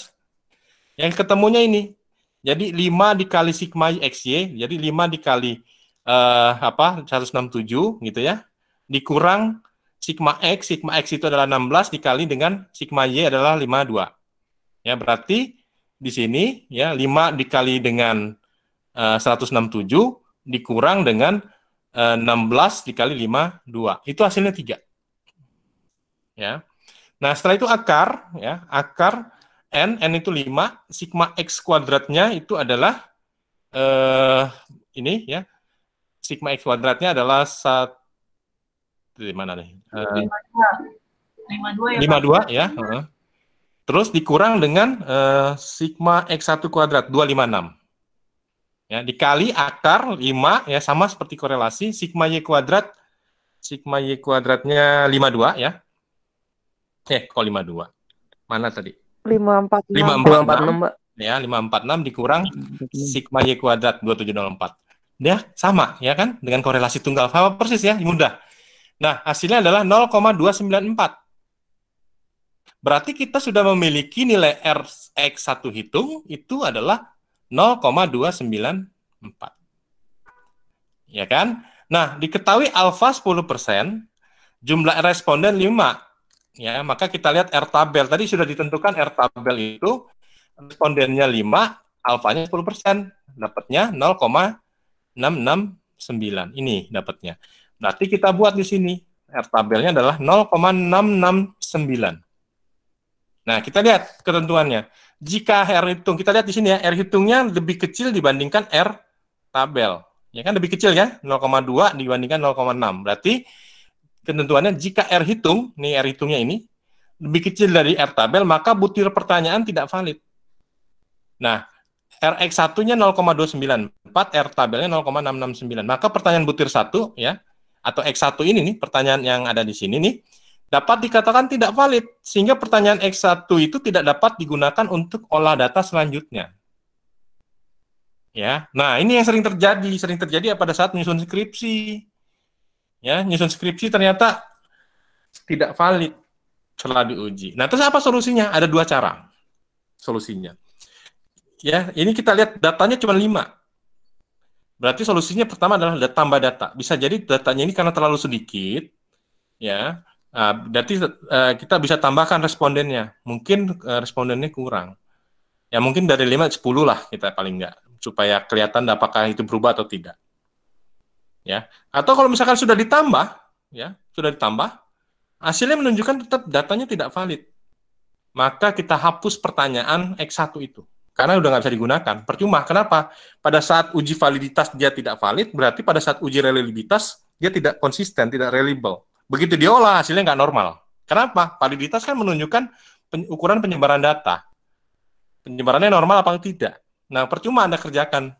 Yang ketemunya ini. Jadi 5 dikali sigma XY, jadi 5 dikali 167 gitu ya. Dikurang sigma X itu adalah 16 dikali dengan sigma Y adalah 52. Ya, berarti di sini ya 5 dikali dengan 167 dikurang dengan 16 dikali 52. Itu hasilnya 3. Ya. Nah, setelah itu akar ya, akar N itu 5, sigma X kuadratnya itu adalah ini ya. Sigma X kuadratnya adalah di mana nih? 52 ya. Terus dikurang dengan sigma X1 kuadrat 256. Ya, dikali akar 5 ya, sama seperti korelasi sigma Y kuadratnya 52 ya. Kok 52? Mana tadi? 546, Mbak. Ya, 546 dikurang sigma Y kuadrat 2704. Ya, sama ya kan dengan korelasi tunggal. Sama persis ya, mudah. Nah, hasilnya adalah 0,294. Berarti kita sudah memiliki nilai Rx1 hitung itu adalah 0,294. Ya kan? Nah, diketahui alfa 10%, jumlah responden 5. Ya, maka kita lihat R tabel. Tadi sudah ditentukan R tabel itu respondennya 5, alfanya 10%. Dapatnya 0,669. Ini dapatnya. Berarti kita buat di sini. R tabelnya adalah 0,669. Nah, kita lihat ketentuannya. Jika R hitung, kita lihat di sini ya, R hitungnya lebih kecil dibandingkan R tabel. Ya kan lebih kecil ya, 0,2 dibandingkan 0,6. Berarti ketentuannya jika R hitung, nih R hitungnya ini, lebih kecil dari R tabel, maka butir pertanyaan tidak valid. Nah, Rx1-nya 0,294, R tabelnya 0,669. Maka pertanyaan butir 1 ya, atau X1 ini nih, pertanyaan yang ada di sini nih, dapat dikatakan tidak valid, sehingga pertanyaan X1 itu tidak dapat digunakan untuk olah data selanjutnya. Ya, nah ini yang sering terjadi pada saat menyusun skripsi. Ya, menyusun skripsi ternyata tidak valid setelah diuji. Nah, terus apa solusinya? Ada 2 cara solusinya. Ya, ini kita lihat datanya cuma 5. Berarti solusinya pertama adalah tambah data. Bisa jadi datanya ini karena terlalu sedikit, ya. Berarti kita bisa tambahkan respondennya. Mungkin respondennya kurang. Ya mungkin dari 5 10 lah kita paling enggak, supaya kelihatan apakah itu berubah atau tidak. Ya. Atau kalau misalkan sudah ditambah, ya, hasilnya menunjukkan tetap datanya tidak valid. Maka kita hapus pertanyaan X1 itu. Karena udah nggak bisa digunakan. Percuma. Kenapa? Pada saat uji validitas dia tidak valid, berarti pada saat uji reliabilitas dia tidak konsisten, tidak reliable. Begitu diolah, hasilnya nggak normal. Kenapa? Validitas kan menunjukkan ukuran penyebaran data. Penyebarannya normal apa tidak. Nah, percuma Anda kerjakan.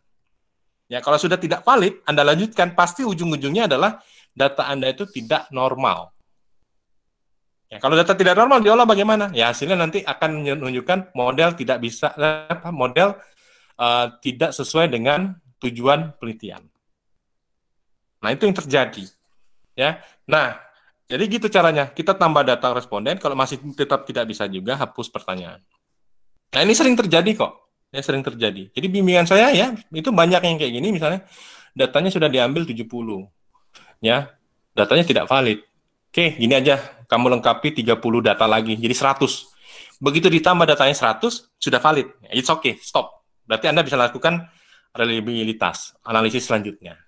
Ya, kalau sudah tidak valid, Anda lanjutkan, pasti ujung-ujungnya adalah data Anda itu tidak normal. Ya, kalau data tidak normal diolah bagaimana? Ya, hasilnya nanti akan menunjukkan model tidak bisa, tidak sesuai dengan tujuan penelitian. Nah, itu yang terjadi. Ya, nah, jadi gitu caranya. Kita tambah data responden, kalau masih tetap tidak bisa juga, hapus pertanyaan. Nah, ini sering terjadi kok. Ya, sering terjadi. Jadi bimbingan saya ya, itu banyak yang kayak gini, misalnya datanya sudah diambil 70. Ya, datanya tidak valid. Oke, gini aja, kamu lengkapi 30 data lagi, jadi 100. Begitu ditambah datanya 100, sudah valid. It's okay, stop. Berarti Anda bisa lakukan reliabilitas, analisis selanjutnya.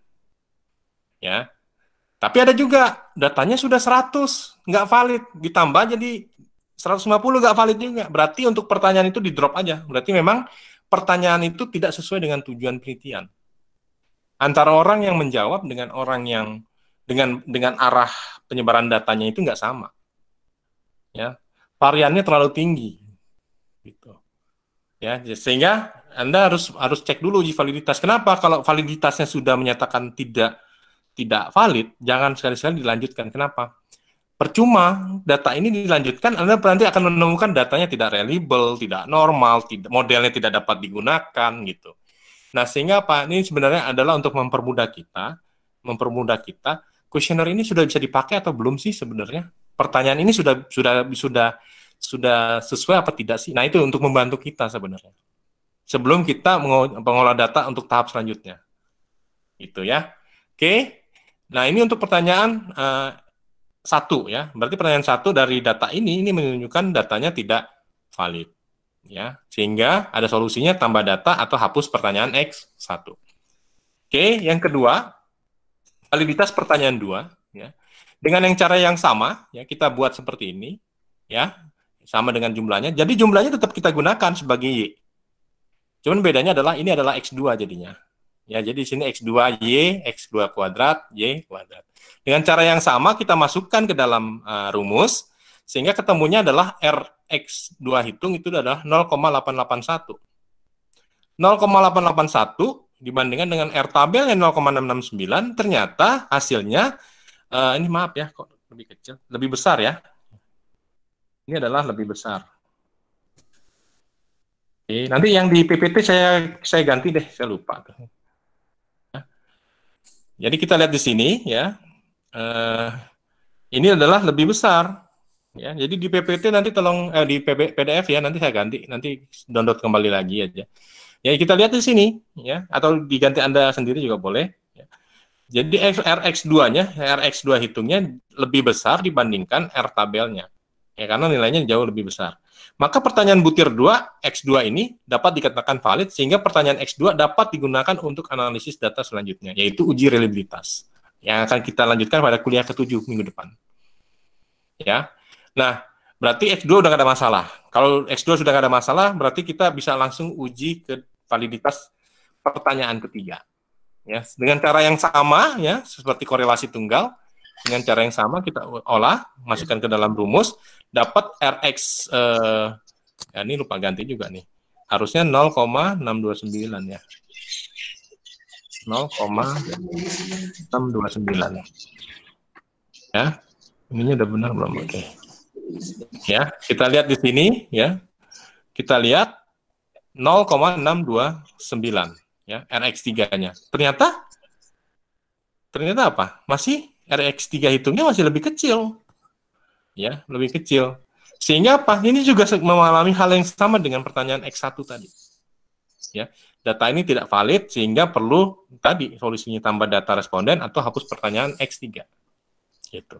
Ya. Tapi ada juga, datanya sudah 100, nggak valid. Ditambah jadi 150 nggak valid juga. Berarti untuk pertanyaan itu di-drop aja. Berarti memang pertanyaan itu tidak sesuai dengan tujuan penelitian. Antara orang yang menjawab dengan orang yang dengan arah penyebaran datanya itu nggak sama. Ya, variannya terlalu tinggi. Gitu. Ya, sehingga Anda harus cek dulu uji validitas. Kenapa? Kalau validitasnya sudah menyatakan tidak valid, jangan sekali-sekali dilanjutkan. Kenapa? Percuma data ini dilanjutkan, Anda nanti akan menemukan datanya tidak reliable, tidak normal, modelnya tidak dapat digunakan gitu. Nah, sehingga apa? Ini sebenarnya adalah untuk mempermudah kita. Kuesioner ini sudah bisa dipakai atau belum sih sebenarnya? Pertanyaan ini sudah sesuai apa tidak sih? Nah, itu untuk membantu kita sebenarnya. Sebelum kita mengolah data untuk tahap selanjutnya. Gitu ya. Oke. Nah, ini untuk pertanyaan 1 ya. Berarti pertanyaan 1 dari data ini menunjukkan datanya tidak valid. Ya, sehingga ada solusinya tambah data atau hapus pertanyaan X1. Oke, yang kedua, validitas pertanyaan 2 ya. Dengan cara yang sama ya, kita buat seperti ini ya, sama dengan jumlahnya. Jadi jumlahnya tetap kita gunakan sebagai Y. Cuman bedanya adalah ini adalah X2 jadinya. Ya, jadi di sini X2Y, X2 kuadrat, Y kuadrat. Dengan cara yang sama kita masukkan ke dalam rumus sehingga ketemunya adalah Rx2 hitung itu adalah 0,881. 0,881 dibandingkan dengan R tabel yang 0,669, ternyata hasilnya, ini maaf ya, kok lebih kecil, lebih besar ya. Ini adalah lebih besar. Oke, nanti yang di PPT saya ganti deh, saya lupa. Jadi kita lihat di sini ya, ini adalah lebih besar. Ya, jadi di PPT nanti tolong di PDF ya, nanti saya ganti, nanti download kembali lagi aja. Ya, kita lihat di sini, ya, atau diganti Anda sendiri juga boleh. Ya. Jadi Rx2 hitungnya lebih besar dibandingkan R tabelnya. Ya, karena nilainya jauh lebih besar. Maka pertanyaan butir 2, X2 ini dapat dikatakan valid, sehingga pertanyaan X2 dapat digunakan untuk analisis data selanjutnya, yaitu uji reliabilitas. Yang akan kita lanjutkan pada kuliah ke-7 minggu depan. Ya. Nah, berarti X2 udah nggak ada masalah. Kalau X2 sudah nggak ada masalah, berarti kita bisa langsung uji ke validitas pertanyaan ketiga. Ya, dengan cara yang sama ya, seperti korelasi tunggal, dengan cara yang sama kita olah, masukkan ke dalam rumus, dapat Rx ya, ini lupa ganti juga nih. Harusnya 0,629 ya. 0,629. Ya. Ininya udah benar belum? Oke. Ya, kita lihat di sini ya. Kita lihat 0,629 ya, Rx3-nya. Ternyata apa? Masih Rx3 hitungnya masih lebih kecil. Ya, lebih kecil. Sehingga apa? Ini juga mengalami hal yang sama dengan pertanyaan X1 tadi. Ya, data ini tidak valid sehingga perlu tadi solusinya tambah data responden atau hapus pertanyaan X3. Gitu.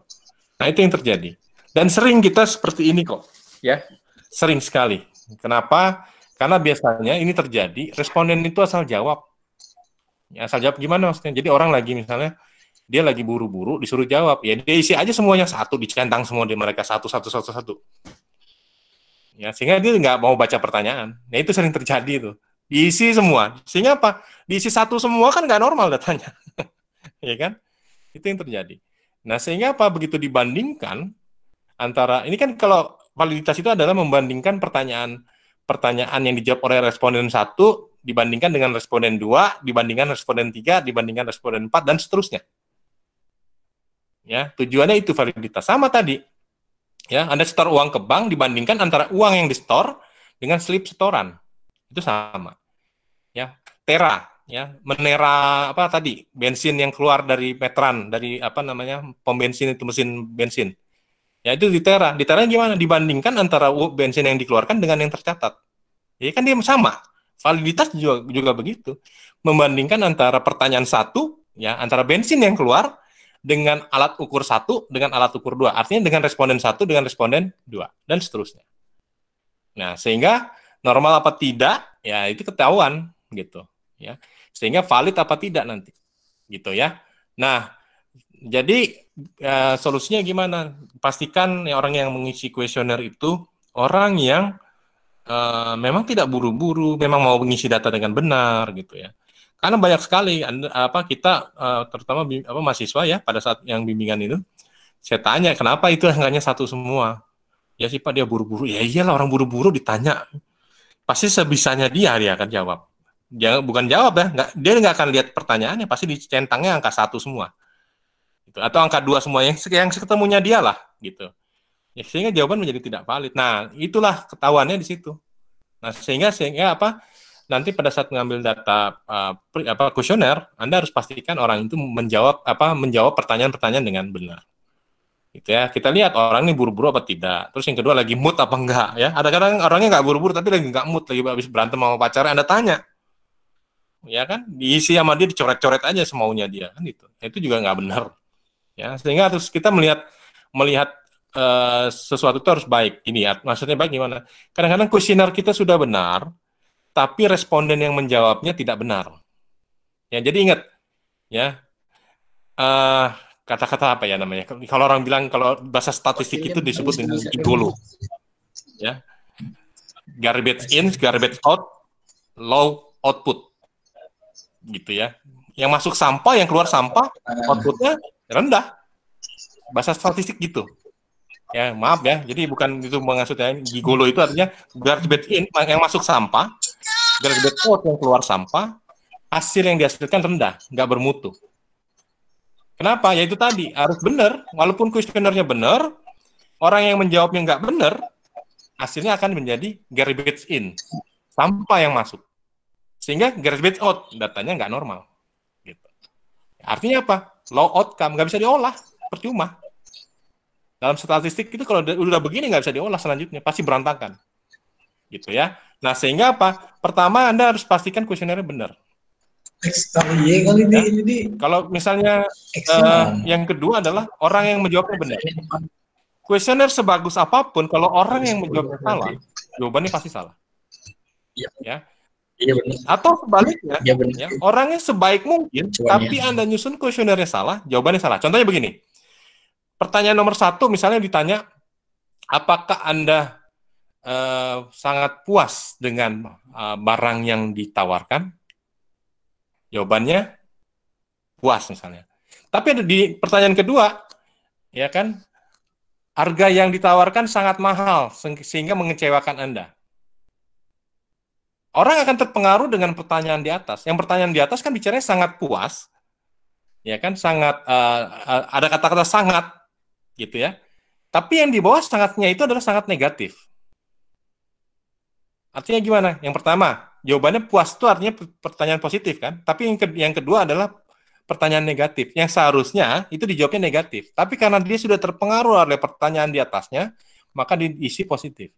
Nah, itu yang terjadi. Dan sering kita seperti ini kok, ya. Sering sekali. Kenapa? Karena biasanya ini terjadi, responden itu asal jawab. Ya, asal jawab gimana maksudnya? Jadi orang lagi misalnya, dia lagi buru-buru, disuruh jawab. Ya, dia isi aja semuanya satu, dicentang semua di mereka satu. Ya, sehingga dia nggak mau baca pertanyaan. Nah, itu sering terjadi itu. Diisi semua. Sehingga apa? Diisi satu semua kan nggak normal datanya. Ya kan? Itu yang terjadi. Nah, sehingga apa? Begitu dibandingkan antara, ini kan kalau validitas itu adalah membandingkan pertanyaan yang dijawab oleh responden 1 dibandingkan dengan responden 2, dibandingkan responden 3, dibandingkan responden 4, dan seterusnya. Ya, tujuannya itu validitas. Sama tadi. Ya, Anda setor uang ke bank dibandingkan antara uang yang di-store dengan slip setoran. Itu sama. Ya, tera, ya, menera apa tadi? Bensin yang keluar dari meteran, dari apa namanya? Pom bensin itu, mesin bensin. Ya, itu ditera. Ditera gimana? Dibandingkan antara bensin yang dikeluarkan dengan yang tercatat. Ya kan dia sama. Validitas juga begitu. Membandingkan antara pertanyaan 1, ya, antara bensin yang keluar dengan alat ukur 1 dengan alat ukur 2. Artinya dengan responden 1 dengan responden 2 dan seterusnya. Nah, sehingga normal apa tidak ya itu ketahuan gitu ya. Sehingga valid apa tidak nanti. Gitu ya. Nah, jadi solusinya gimana? Pastikan orang yang mengisi kuesioner itu orang yang memang tidak buru-buru, memang mau mengisi data dengan benar gitu ya. Karena banyak sekali kita terutama mahasiswa ya pada saat yang bimbingan itu saya tanya kenapa itu angkanya 1 semua. Ya sih Pak dia buru-buru. Ya iyalah orang buru-buru ditanya. Pasti sebisanya dia akan jawab. Dia bukan jawab ya, dia nggak akan lihat pertanyaannya, pasti dicentangnya angka 1 semua. Gitu. Atau angka 2 semua yang ketemunya dia lah gitu. Ya, sehingga jawaban menjadi tidak valid. Nah, itulah ketahuannya di situ. Nah, sehingga apa? Nanti pada saat mengambil data kuesioner, Anda harus pastikan orang itu menjawab pertanyaan-pertanyaan dengan benar. Gitu ya. Kita lihat orang ini buru-buru apa tidak. Terus yang kedua lagi mood apa enggak ya. Ada kadang orangnya nggak buru-buru tapi lagi nggak mood, lagi habis berantem sama pacarnya, Anda tanya. Ya kan? Diisi sama dia, dicoret-coret aja semaunya dia kan itu. Itu juga nggak benar. Ya, sehingga harus kita melihat sesuatu itu harus baik. Ini maksudnya baik gimana? Kadang-kadang kuesioner kita sudah benar, tapi responden yang menjawabnya tidak benar. Ya, jadi ingat, ya kata-kata apa ya namanya? Kalau orang bilang kalau bahasa statistik itu disebut dengan gigolo, ya, garbage in, garbage out, low output, gitu ya. Yang masuk sampah, yang keluar sampah, outputnya rendah. Bahasa statistik gitu. Ya, maaf ya. Jadi bukan itu maksudnya gigolo itu artinya garbage in yang masuk sampah, garbage out yang keluar sampah, hasil yang dihasilkan rendah, nggak bermutu. Kenapa? Ya itu tadi, harus benar. Walaupun kuesionernya benar, orang yang menjawabnya nggak benar, hasilnya akan menjadi garbage in, sampah yang masuk. Sehingga garbage out, datanya nggak normal. Gitu. Artinya apa? Low outcome, nggak bisa diolah, percuma. Dalam statistik itu kalau udah begini nggak bisa diolah selanjutnya, pasti berantakan. Gitu ya. Nah, sehingga apa? Pertama, Anda harus pastikan kuesionernya benar. Kali ini. Kalau misalnya yang kedua adalah orang yang menjawabnya benar. Kuesioner sebagus apapun, kalau orang yang menjawabnya salah, jawabannya pasti salah. Ya. Iya benar. Atau sebaliknya, Iya benar. ya, orangnya sebaik mungkin, tapi Anda nyusun kuesionernya salah, jawabannya salah. Contohnya begini. Pertanyaan nomor 1 misalnya ditanya, apakah Anda sangat puas dengan barang yang ditawarkan? Jawabannya puas misalnya. Tapi ada di pertanyaan kedua, ya kan, harga yang ditawarkan sangat mahal sehingga mengecewakan Anda. Orang akan terpengaruh dengan pertanyaan di atas. Yang pertanyaan di atas kan bicaranya sangat puas, ya kan, sangat ada kata-kata sangat, gitu ya. Tapi yang di bawah sangatnya itu adalah sangat negatif. Artinya gimana? Yang pertama, jawabannya puas itu artinya pertanyaan positif kan? Tapi yang kedua adalah pertanyaan negatif. Yang seharusnya itu dijawabnya negatif. Tapi karena dia sudah terpengaruh oleh pertanyaan di atasnya, maka diisi positif.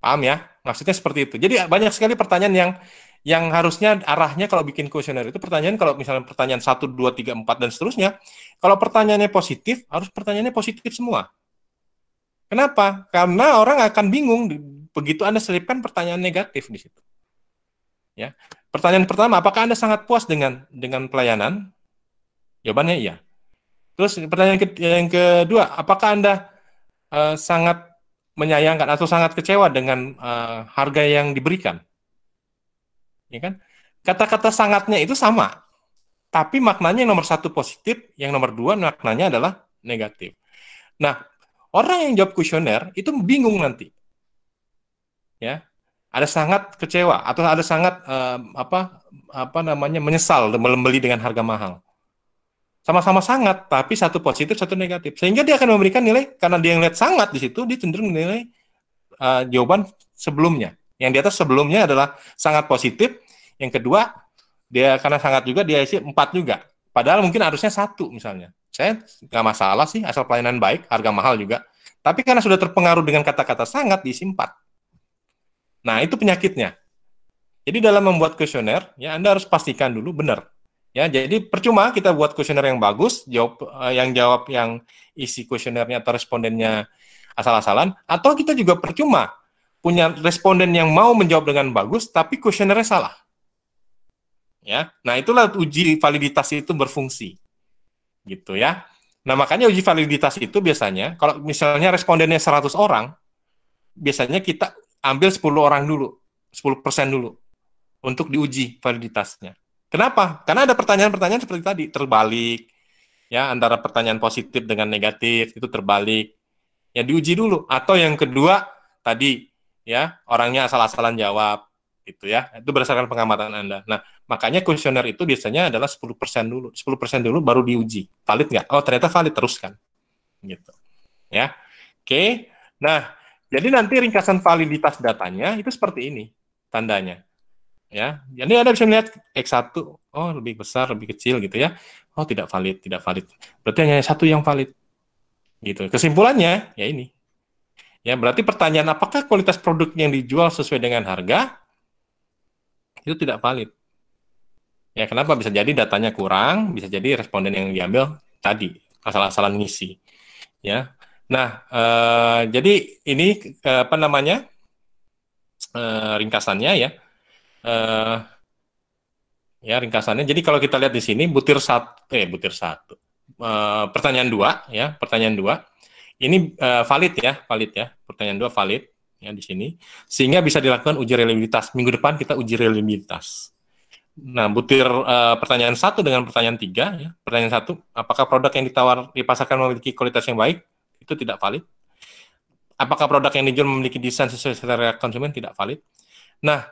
Paham ya? Maksudnya seperti itu. Jadi banyak sekali pertanyaan yang harusnya arahnya kalau bikin kuesioner itu pertanyaan, kalau misalnya pertanyaan 1, 2, 3, 4 dan seterusnya, kalau pertanyaannya positif, harus pertanyaannya positif semua. Kenapa? Karena orang akan bingung begitu Anda selipkan pertanyaan negatif di situ. Ya. Pertanyaan pertama, apakah Anda sangat puas dengan pelayanan? Jawabannya iya. Terus pertanyaan yang kedua, apakah Anda sangat menyayangkan atau sangat kecewa dengan harga yang diberikan? Ya kan? Kata-kata sangatnya itu sama, tapi maknanya yang nomor 1 positif, yang nomor 2 maknanya adalah negatif. Nah, orang yang jawab kuesioner itu bingung nanti. Ya. Ada sangat kecewa atau ada sangat menyesal membeli dengan harga mahal. Sama-sama sangat, tapi 1 positif, 1 negatif. Sehingga dia akan memberikan nilai, karena dia ngeliat sangat di situ, dia cenderung menilai jawaban sebelumnya. Yang di atas sebelumnya adalah sangat positif, yang kedua, dia karena sangat juga, dia isi 4 juga. Padahal mungkin harusnya 1 misalnya. Saya nggak masalah sih, asal pelayanan baik, harga mahal juga. Tapi karena sudah terpengaruh dengan kata-kata sangat, diisi 4. Nah, itu penyakitnya. Jadi dalam membuat kuesioner, ya Anda harus pastikan dulu benar. Ya, jadi percuma kita buat kuesioner yang bagus, jawab yang isi kuesionernya atau respondennya asal-asalan, atau kita juga percuma punya responden yang mau menjawab dengan bagus, tapi kuesionernya salah. Ya, nah itulah uji validitas itu berfungsi, gitu ya. Nah makanya uji validitas itu biasanya, kalau misalnya respondennya 100 orang, biasanya kita ambil 10 orang dulu, 10% dulu, untuk diuji validitasnya. Kenapa? Karena ada pertanyaan-pertanyaan seperti tadi, terbalik, ya antara pertanyaan positif dengan negatif itu terbalik, ya diuji dulu. Atau yang kedua tadi, ya orangnya asal-asalan jawab, gitu ya. Itu berdasarkan pengamatan Anda. Nah, makanya kuesioner itu biasanya adalah 10% dulu, 10% dulu baru diuji. Valid nggak? Oh ternyata valid, teruskan, gitu. Ya, oke. Nah, jadi nanti ringkasan validitas datanya itu seperti ini tandanya. Ya, jadi Anda bisa melihat X1, oh lebih besar, lebih kecil gitu ya. Oh tidak valid, tidak valid. Berarti hanya satu yang valid. Gitu. Kesimpulannya ya ini. Ya, berarti pertanyaan apakah kualitas produk yang dijual sesuai dengan harga itu tidak valid. Ya, kenapa? Bisa jadi datanya kurang, bisa jadi responden yang diambil tadi asal-asalan ngisi. Ya. Nah, jadi ini apa namanya? Ringkasannya ya. Ya ringkasannya. Jadi kalau kita lihat di sini butir satu. Pertanyaan 2 ya, pertanyaan 2. Ini valid ya. Pertanyaan 2 valid ya di sini. Sehingga bisa dilakukan uji reliabilitas. Minggu depan kita uji reliabilitas. Nah, butir pertanyaan 1 dengan pertanyaan 3 ya. Pertanyaan 1, apakah produk yang dipasarkan memiliki kualitas yang baik? Itu tidak valid. Apakah produk yang dijual memiliki desain sesuai selera konsumen? Tidak valid. Nah,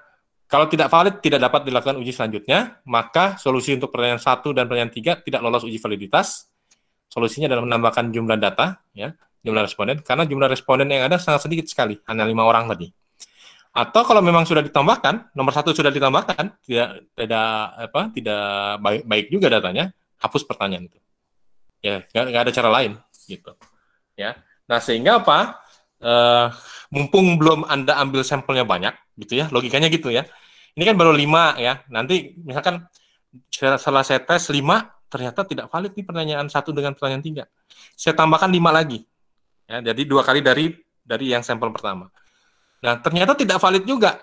kalau tidak valid, tidak dapat dilakukan uji selanjutnya, maka solusi untuk pertanyaan 1 dan pertanyaan 3 tidak lolos uji validitas. Solusinya adalah menambahkan jumlah data, ya, jumlah responden, karena jumlah responden yang ada sangat sedikit sekali, hanya 5 orang tadi. Atau kalau memang sudah ditambahkan, nomor 1 sudah ditambahkan, tidak baik juga datanya, hapus pertanyaan itu. Ya, nggak ada cara lain, gitu. Ya, nah sehingga apa? Mumpung belum Anda ambil sampelnya banyak, gitu ya, logikanya gitu ya. Ini kan baru 5 ya. Nanti misalkan setelah saya tes 5, ternyata tidak valid nih pertanyaan 1 dengan pertanyaan 3. Saya tambahkan 5 lagi. Ya, jadi 2 kali dari yang sampel pertama. Nah, ternyata tidak valid juga.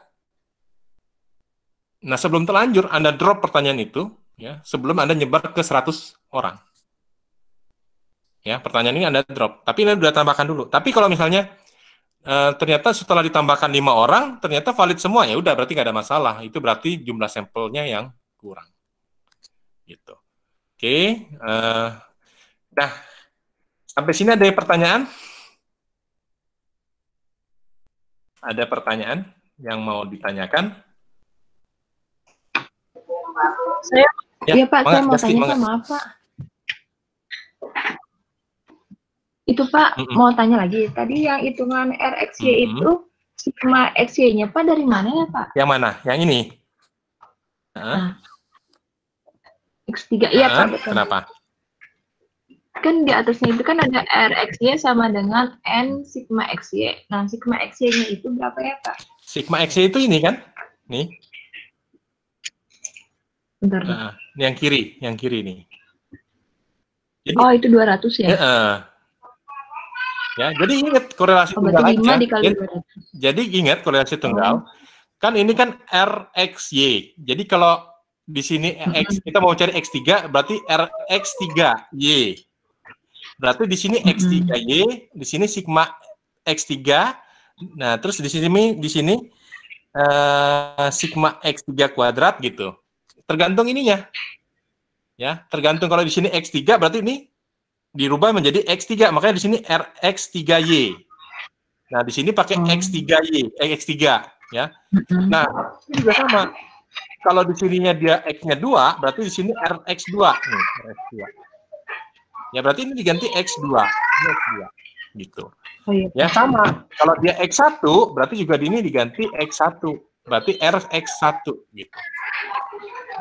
Nah, sebelum terlanjur Anda drop pertanyaan itu ya, sebelum Anda nyebar ke 100 orang. Ya, pertanyaan ini Anda drop. Tapi Anda sudah tambahkan dulu. Tapi kalau misalnya ternyata setelah ditambahkan 5 orang, ternyata valid semua, ya udah berarti nggak ada masalah. Itu berarti jumlah sampelnya yang kurang. Gitu. Oke. Nah, sampai sini ada pertanyaan? Ada pertanyaan yang mau ditanyakan? Iya Pak, saya mau tanya, maaf Pak. Itu Pak, mau tanya lagi. Tadi yang hitungan RXY itu, sigma XY-nya Pak dari mana ya Pak? Yang mana? Yang ini? X3, iya Pak, betul. Kenapa? Kan di atasnya itu kan ada RXY sama dengan N sigma XY. Nah, sigma XY-nya itu berapa ya Pak? Sigma XY itu ini kan? Nih. Bentar. Nah, yang kiri nih. Jadi, oh, itu 200 ya? Ya, jadi ingat korelasi tunggal aja. Jadi ingat korelasi tunggal. Kan ini kan RXY. Jadi kalau di sini kita mau cari X3, berarti RX3Y. Berarti di sini X3Y, di sini sigma X3. Nah, terus di sini sigma X3 kuadrat gitu. Tergantung ininya. Ya, tergantung kalau di sini X3 berarti ini dirubah menjadi X3, makanya di sini RX3Y. Nah, di sini pakai X3Y, X3 ya. Nah, ini juga sama. Kalau di sininya dia X-nya 2, berarti di sini RX2 nih, RX2. Ya, berarti ini diganti X2. Ini X2 gitu. Oh, iya. Ya, sama. Kalau dia X1, berarti juga di ini diganti X1. Berarti RX1 gitu.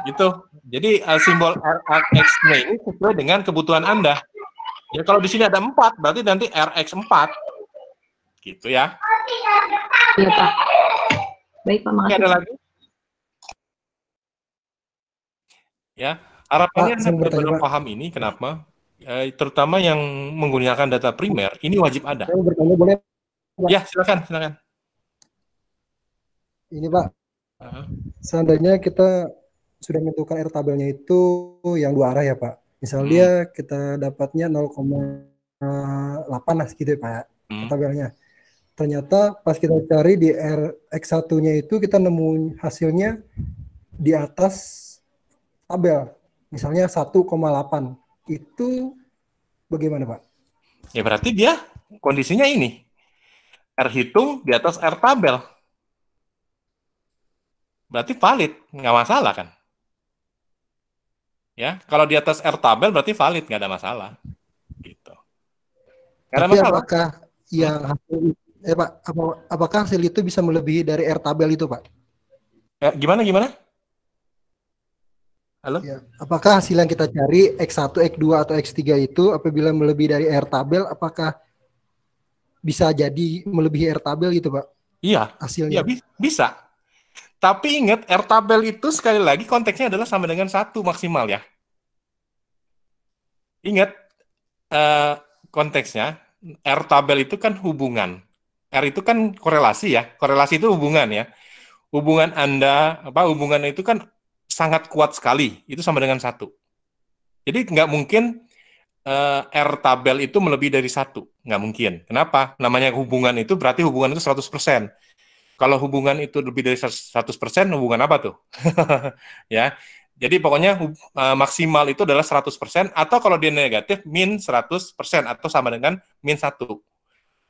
Gitu. Jadi simbol RX-nya ini sesuai dengan kebutuhan Anda. Ya, kalau di sini ada 4, berarti nanti RX4. Gitu ya. Iya, Pak. Baik, Pak, makasih. Ada lagi? Ya. Harapannya Pak, saya Anda mau bertanya, benar-benar Pak. paham ini, kenapa? Terutama yang menggunakan data primer, ini wajib ada. Saya mau bertanya, boleh? Pak. Ya, silakan, silakan. Ini, Pak, Uh, seandainya kita sudah menentukan R tabelnya itu yang dua arah ya, Pak. Misalnya kita dapatnya 0,8 lah gitu ya, Pak, R tabelnya. Ternyata pas kita cari di RX1-nya itu kita nemu hasilnya di atas tabel. Misalnya 1,8. Itu bagaimana, Pak? Ya berarti dia kondisinya ini. R hitung di atas R tabel. Berarti valid, nggak masalah kan? Ya, kalau di atas R tabel berarti valid, nggak ada masalah. Gitu. Nggak ada Tapi masalah. apakah yang hasil Pak, apakah hasil itu bisa melebihi dari R tabel itu, Pak? Gimana? Halo? Ya. Apakah hasil yang kita cari X1, X2 atau X3 itu apabila melebihi dari R tabel, apakah bisa jadi melebihi R tabel gitu, Pak? Iya, Hasilnya. bisa. Tapi ingat, R tabel itu sekali lagi konteksnya adalah sama dengan 1 maksimal ya. Ingat, konteksnya, R tabel itu kan hubungan. R itu kan korelasi ya. Korelasi itu hubungan ya. Hubungan hubungan itu kan sangat kuat sekali. Itu sama dengan 1. Jadi nggak mungkin R tabel itu melebihi dari 1. Nggak mungkin. Kenapa? Namanya hubungan itu berarti hubungan itu 100%. Kalau hubungan itu lebih dari 100%, hubungan apa tuh? Ya. Jadi pokoknya maksimal itu adalah 100%, atau kalau dia negatif, min 100%, atau sama dengan min 1.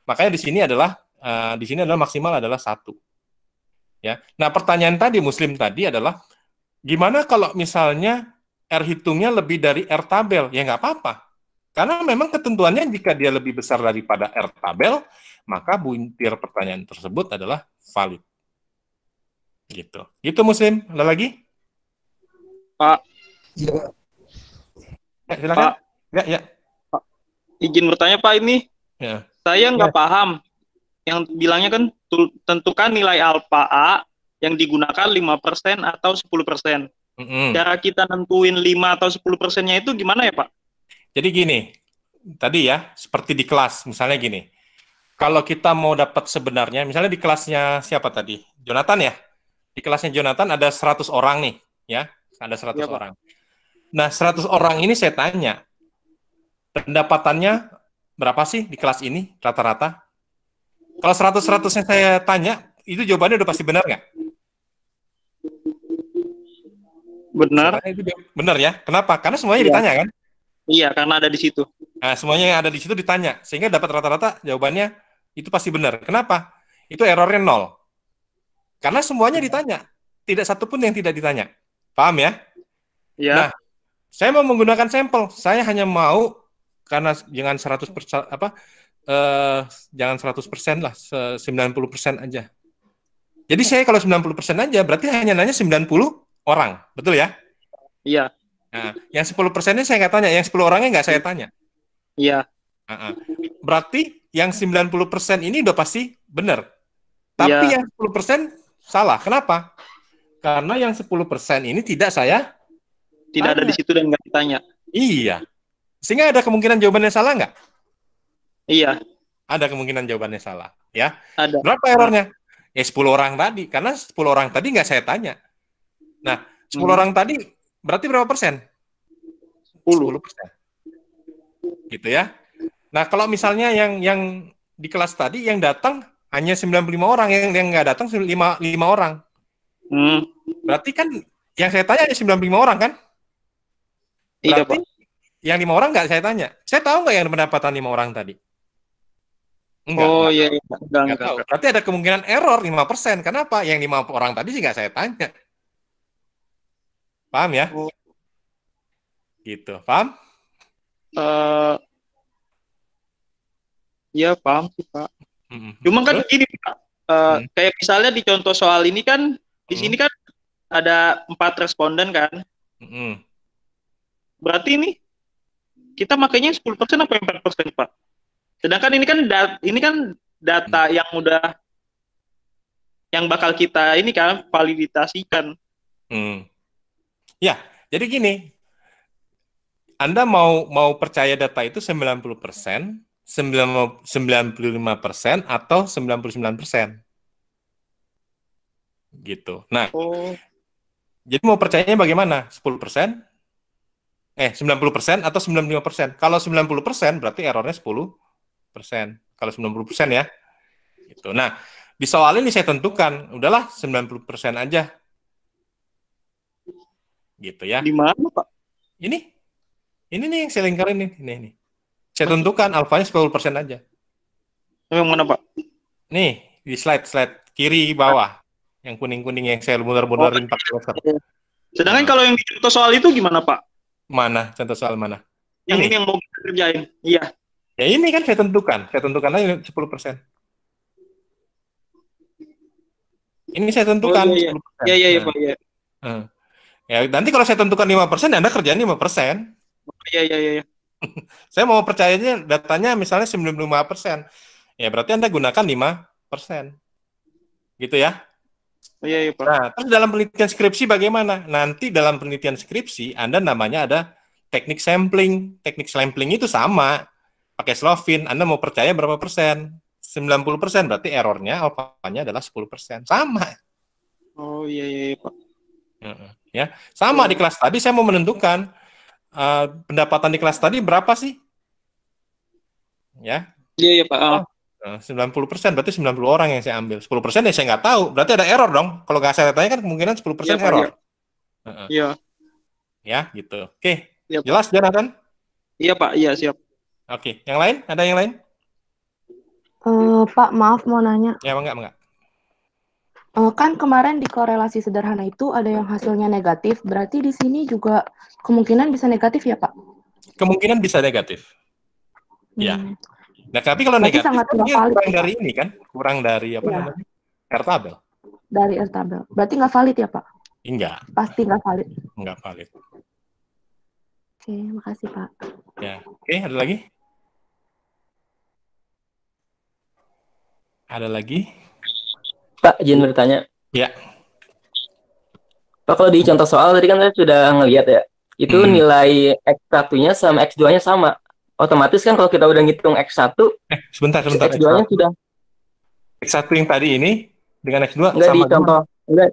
Makanya di sini adalah maksimal adalah 1. Ya. Nah, pertanyaan tadi Muslim tadi adalah, gimana kalau misalnya R hitungnya lebih dari R tabel? Ya nggak apa-apa. Karena memang ketentuannya jika dia lebih besar daripada R tabel, maka butir pertanyaan tersebut adalah valid. Gitu. Gitu Muslim. Ada lagi? Pak. Iya, Pak. Ya, silakan. Pak. Ya. Pak. Izin bertanya, Pak, ini. Ya. Saya nggak paham. Yang bilangnya kan tentukan nilai alfa A yang digunakan 5% atau 10%. Cara kita nentuin 5 atau 10%-nya itu gimana ya, Pak? Jadi gini, tadi ya, seperti di kelas, misalnya gini. Kalau kita mau dapat sebenarnya, misalnya di kelasnya siapa tadi? Jonathan ya? Di kelasnya Jonathan ada 100 orang nih, ya. Ada 100 Ya, orang. Nah, 100 orang ini saya tanya, pendapatannya berapa sih di kelas ini rata-rata? Kalau 100-100 yang saya tanya, itu jawabannya udah pasti benar nggak? Benar. Benar ya. Kenapa? Karena semuanya ditanya kan? Iya, karena ada di situ. Nah, semuanya yang ada di situ ditanya. Sehingga dapat rata-rata jawabannya itu pasti benar. Kenapa? Itu errornya 0. Karena semuanya ditanya. Tidak satu pun yang tidak ditanya. Paham ya? Iya. Nah, saya mau menggunakan sampel. Saya hanya mau, karena jangan 100%, jangan 100% lah, 90% aja. Jadi saya kalau 90% aja, berarti hanya nanya 90 orang. Betul ya? Iya. Nah, yang 10%-nya saya nggak tanya, yang 10 orangnya nggak saya tanya. Iya. Berarti yang 90% ini udah pasti benar. Tapi yang 10% salah. Kenapa? Karena yang 10% ini tidak saya tidak ada di situ dan nggak ditanya. Iya. Sehingga ada kemungkinan jawabannya salah nggak? Iya. Ada kemungkinan jawabannya salah. Ya. Ada. Berapa errornya? Ya 10 orang tadi. Karena 10 orang tadi nggak saya tanya. Nah, 10 orang tadi berarti berapa persen? 10%. Gitu ya. Nah, kalau misalnya yang di kelas tadi yang datang hanya 95 orang, yang nggak datang 5 orang. Berarti kan yang saya tanya hanya 95 orang kan? Berarti yang 5 orang nggak saya tanya. Saya tahu nggak yang pendapatan 5 orang tadi? Enggak. Oh iya, enggak tahu. Berarti ada kemungkinan error 5%. Kenapa? Yang 5 orang tadi sih nggak saya tanya. Paham ya? Gitu. Paham? Iya, paham sih, Pak. Cuma kan gini, Pak. Kayak misalnya di contoh soal ini kan, di sini kan ada 4 responden kan. Berarti ini kita makanya 10% apa 4%, Pak? Sedangkan ini kan data yang udah yang bakal kita ini kan validasikan. Ya, jadi gini. Anda mau percaya data itu 90%, 95% atau 99%. Gitu. Nah, jadi mau percayanya bagaimana? 10%? 90% atau 95%? Kalau 90% berarti errornya 10%. Kalau 90% ya. Gitu. Nah, di soal ini saya tentukan, udahlah 90% aja. Gitu ya. Di mana, Pak? Ini nih yang saya lingkarin nih. Ini. Saya tentukan alfanya 10% aja. Yang mana, Pak? Nih, di slide kiri bawah. Yang kuning-kuning yang saya benar-benarin pakai laser. Sedangkan kalau yang di contoh soal itu gimana, Pak? Mana? Contoh soal mana? Yang ini yang mau kita kerjain. Iya. Ya ini kan saya tentukan. Saya tentukan aja 10%. Ini saya tentukan 10%. Iya, Pak. Iya. Ya, nanti kalau saya tentukan 5%, Anda kerjaan 5%. Iya. Saya mau percayanya datanya misalnya 95%. Ya, berarti Anda gunakan 5%. Gitu ya. Iya, Pak. Nah, terus dalam penelitian skripsi bagaimana? Nanti dalam penelitian skripsi, Anda namanya ada teknik sampling. Teknik sampling itu sama. Pakai Slovin, Anda mau percaya berapa persen? 90%, berarti errornya, alfanya adalah 10%. Sama. Oh, iya, Pak. Ya, sama di kelas tadi saya mau menentukan pendapatan di kelas tadi berapa sih? Ya. Iya, Pak. 90% berarti 90 orang yang saya ambil. 10% ya saya nggak tahu. Berarti ada error dong. Kalau nggak saya tanya kan kemungkinan 10% Iya, error. Iya. Ya, gitu. Oke. Iya, Jelas, Jonathan? Iya, Pak. Iya, siap. Oke. Yang lain? Ada yang lain? Pak, maaf mau nanya. Ya, enggak. Kan kemarin di korelasi sederhana itu ada yang hasilnya negatif. Berarti di sini juga kemungkinan bisa negatif ya, Pak? Kemungkinan bisa negatif. Ya. Nah, tapi kalau berarti negatif sangat kan dia valid, kurang ya, dari ini kan? Kurang dari apa namanya? R-tabel. Dari R-tabel. Berarti nggak valid ya, Pak? Enggak. Pasti nggak valid. Enggak valid. Oke, makasih, Pak. Ya. Oke, ada lagi? Ada lagi? Pak, izin bertanya. Ya. Pak, kalau di contoh soal tadi kan saya sudah ngelihat ya, itu nilai X1-nya sama X2-nya sama. Otomatis kan kalau kita udah ngitung X1, sebentar. X2-nya sudah. X1 yang tadi ini dengan X2 enggak sama di contoh. Enggak.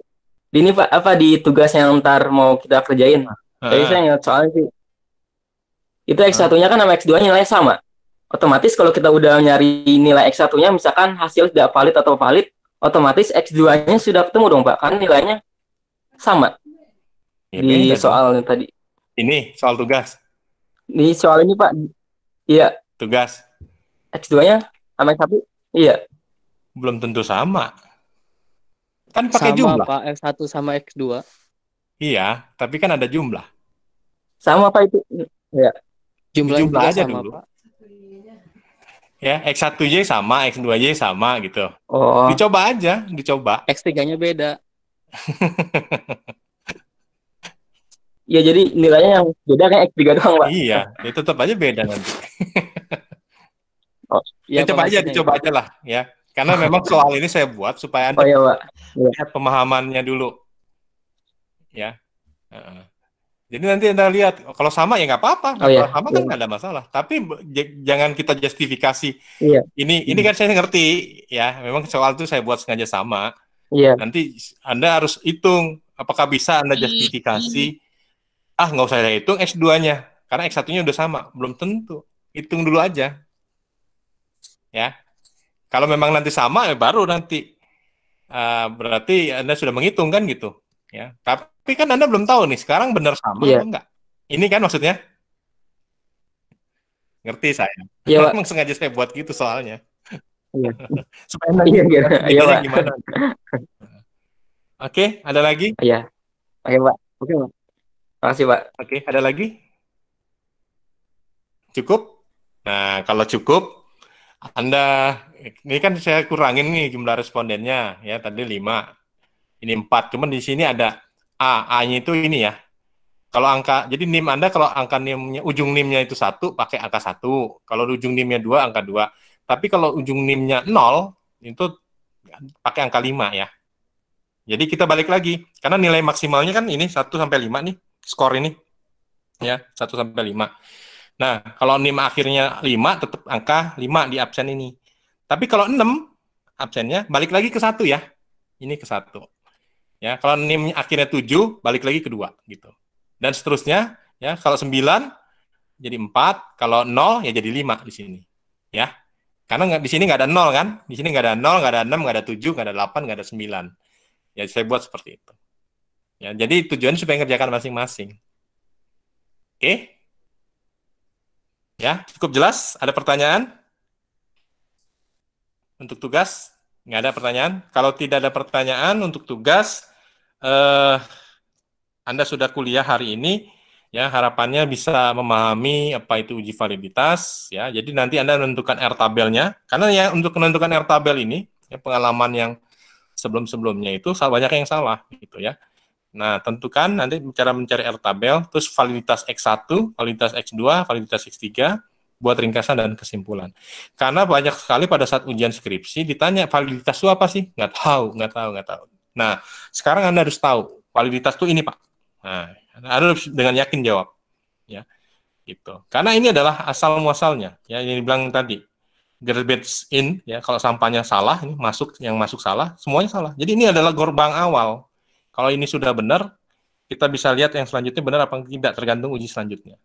Ini Pak, apa di tugas yang ntar mau kita kerjain. Jadi saya ngeliat soalnya sih. Itu X1-nya kan sama X2-nya nilai sama. Otomatis kalau kita udah nyari nilai X1-nya, misalkan hasil tidak valid atau valid, otomatis X2-nya sudah ketemu dong Pak, kan nilainya sama. Ya, di soal tadi. Ini soal tugas. Di soal ini Pak. Iya. Tugas. X2-nya sama X1? Iya. Belum tentu sama. Kan pakai jumlah. Pak, X1 sama X2. Iya, tapi kan ada jumlah. Sama Pak itu. Iya. Jumlah aja sama, dulu. Pak. Ya, X1Y sama, X2Y sama gitu. Oh. Dicoba aja, dicoba. X3-nya beda. Ya jadi nilainya yang beda kayak X3 doang, Pak. Iya, ya tetap aja beda nanti. Ya, coba aja lah ya. Karena memang soal ini saya buat supaya Anda lihat pemahamannya dulu. Ya. Jadi nanti Anda lihat, kalau kalau sama ya nggak apa-apa. Kalau sama kan nggak ada masalah. Tapi jangan kita justifikasi. Ini kan saya ngerti ya. Memang soal itu saya buat sengaja sama. Nanti Anda harus hitung apakah bisa Anda justifikasi. Nggak usah hitung X2-nya. Karena X1-nya udah sama. Belum tentu. Hitung dulu aja. Ya. Kalau memang nanti sama, baru nanti. Berarti Anda sudah menghitung kan gitu. Ya. Tapi kan Anda belum tahu nih, sekarang benar sama atau enggak. Ini kan maksudnya. Ngerti saya. Iya, Emang sengaja saya buat gitu soalnya. Iya. Supaya nanti gimana. Oke, ada lagi? Iya. Oke, Pak. Oke, Pak. Makasih, Pak. Oke, ada lagi? Cukup? Nah, kalau cukup, Anda, ini kan saya kurangin nih jumlah respondennya, ya tadi 5, ini 4, cuman di sini ada A-nya itu ini ya. Kalau angka, jadi NIM Anda kalau angka NIM-nya, ujung NIM-nya itu 1, pakai angka 1. Kalau ujung NIM-nya 2, angka 2. Tapi kalau ujung NIM-nya 0, itu pakai angka 5 ya. Jadi kita balik lagi, karena nilai maksimalnya kan ini 1 sampai 5 nih, skor ini. Ya, 1 sampai 5. Nah, kalau NIM akhirnya 5, tetap angka 5 di absen ini. Tapi kalau 6, absennya balik lagi ke 1 ya. Ini ke 1. Ya, kalau NIM akhirnya 7, balik lagi ke 2 gitu. Dan seterusnya, ya, kalau 9 jadi 4, kalau 0 ya jadi 5 di sini. Ya. Karena di sini nggak ada 0 kan? Di sini nggak ada 0, nggak ada 6, nggak ada 7, nggak ada 8, nggak ada 9. Ya, saya buat seperti itu. Ya, jadi tujuannya supaya ngerjakan masing-masing. Oke? Ya, cukup jelas? Ada pertanyaan? Untuk tugas? Nggak ada pertanyaan? Kalau tidak ada pertanyaan untuk tugas, Anda sudah kuliah hari ini, ya harapannya bisa memahami apa itu uji validitas, ya. Jadi nanti Anda menentukan R tabelnya, karena ya untuk menentukan R tabel ini, ya, pengalaman yang sebelum-sebelumnya itu banyak yang salah, gitu ya. Nah, tentukan nanti cara mencari R tabel, terus validitas X1, validitas X2, validitas X3, buat ringkasan dan kesimpulan. Karena banyak sekali pada saat ujian skripsi ditanya validitas itu apa sih? Nggak tahu. Nah, sekarang Anda harus tahu validitas itu ini, Pak. Nah, Anda harus dengan yakin jawab, ya, gitu. Karena ini adalah asal muasalnya, ya, yang dibilang tadi, garbage in, ya, kalau sampahnya salah, ini yang masuk salah, semuanya salah. Jadi ini adalah gerbang awal. Kalau ini sudah benar, kita bisa lihat yang selanjutnya benar apa tidak, tergantung uji selanjutnya.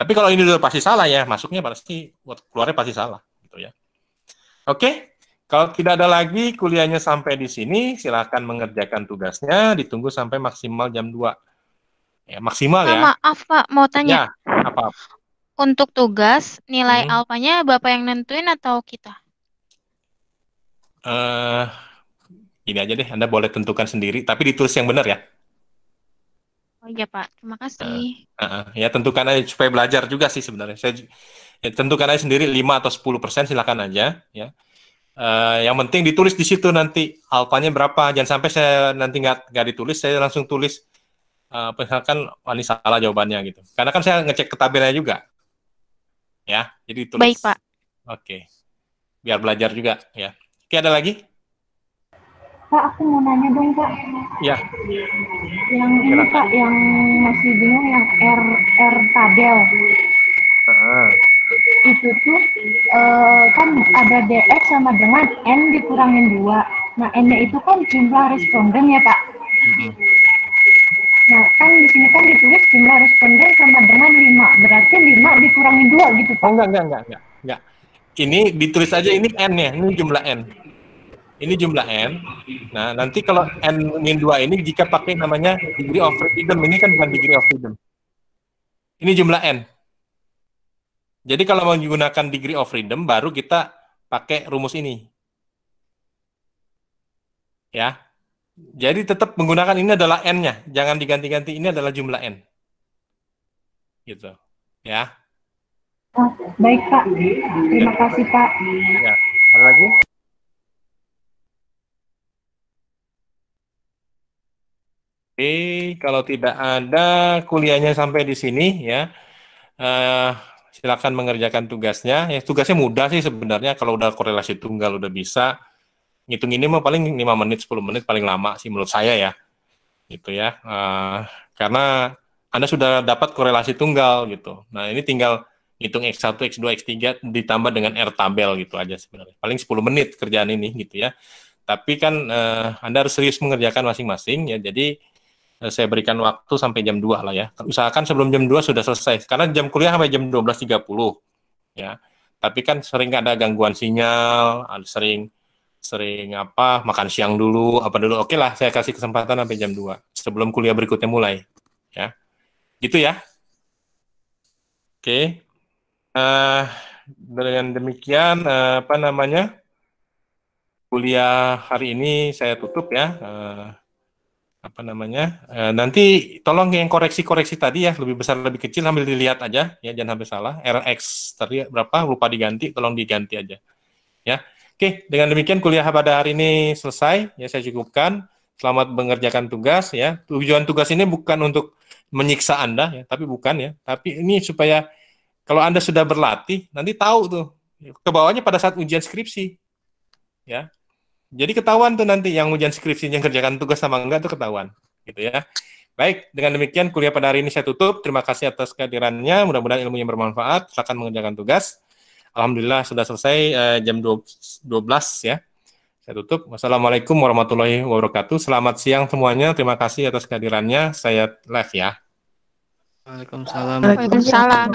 Tapi kalau ini udah pasti salah ya, masuknya pasti, keluarnya pasti salah, gitu ya. Oke, kalau tidak ada lagi kuliahnya sampai di sini, silakan mengerjakan tugasnya, ditunggu sampai maksimal jam 2. Ya, maksimal ya. Maaf Pak, mau tanya. Ya, apa? Untuk tugas, nilai alfanya Bapak yang nentuin atau kita? Ini aja deh, Anda boleh tentukan sendiri, tapi ditulis yang benar ya. Oh iya Pak, terima kasih. Ya tentukan aja supaya belajar juga sih sebenarnya. Ya, tentukan aja sendiri 5 atau 10%, silakan aja ya. Yang penting ditulis di situ nanti alfanya berapa. Jangan sampai saya nanti nggak ditulis, saya langsung tulis misalkan ini salah jawabannya gitu. Karena kan saya ngecek ke tabelnya juga. Ya, jadi tulis. Baik, Pak. Oke. Biar belajar juga ya. Oke, ada lagi? Pak, aku mau nanya dong, Pak. Ya. Yang ini, Pak, yang masih bingung yang R tabel. Itu tuh kan ada DX sama dengan N dikurangin 2. Nah, N-nya itu kan jumlah responden ya, Pak. Nah, kan di sini kan ditulis jumlah responden sama dengan 5. Berarti 5 dikurangin 2 gitu, Pak. Oh, enggak. Ini ditulis aja ini N-nya, ini jumlah N. Ini jumlah N. Nah, nanti kalau N-2 ini jika pakai namanya degree of freedom, ini kan bukan degree of freedom. Ini jumlah N. Jadi kalau menggunakan degree of freedom, baru kita pakai rumus ini. Ya. Jadi tetap menggunakan ini adalah N-nya. Jangan diganti-ganti, ini adalah jumlah N. Gitu. Ya. Oh, baik, Pak. Terima kasih, Pak. Ya. Ada lagi? Oke, kalau tidak ada kuliahnya sampai di sini ya, silakan mengerjakan tugasnya. Ya, tugasnya mudah sih sebenarnya. Kalau udah korelasi tunggal udah bisa. Ngitung ini mah paling 5 menit, 10 menit paling lama sih menurut saya ya. Gitu ya. Karena Anda sudah dapat korelasi tunggal gitu. Nah, ini tinggal ngitung X1, X2, X3 ditambah dengan R tabel gitu aja sebenarnya. Paling 10 menit kerjaan ini gitu ya. Tapi kan Anda harus serius mengerjakan masing-masing ya. Jadi saya berikan waktu sampai jam 2 lah ya. Usahakan sebelum jam 2 sudah selesai. Karena jam kuliah sampai jam 12.30 ya. Tapi kan sering ada gangguan sinyal, sering makan siang dulu, apa dulu. Oke lah, saya kasih kesempatan sampai jam 2 sebelum kuliah berikutnya mulai ya. Gitu ya. Oke. Dengan demikian kuliah hari ini saya tutup ya. Nanti tolong yang koreksi-koreksi tadi ya, lebih besar lebih kecil sambil dilihat aja ya, jangan sampai salah. RX tadi berapa lupa diganti, tolong diganti aja ya. Oke, dengan demikian kuliah pada hari ini selesai ya, saya cukupkan. Selamat mengerjakan tugas ya. Tujuan tugas ini bukan untuk menyiksa Anda ya, tapi bukan ya, tapi ini supaya kalau Anda sudah berlatih nanti tahu tuh kebawahnya pada saat ujian skripsi ya. Jadi ketahuan tuh nanti yang ujian skripsinya kerjakan tugas sama enggak tuh ketahuan gitu ya. Baik, dengan demikian kuliah pada hari ini saya tutup. Terima kasih atas kehadirannya. Mudah-mudahan ilmunya bermanfaat. Silakan mengerjakan tugas. Alhamdulillah sudah selesai jam 12 ya. Saya tutup. Wassalamualaikum warahmatullahi wabarakatuh. Selamat siang semuanya. Terima kasih atas kehadirannya. Saya live ya. Waalaikumsalam. Waalaikumsalam.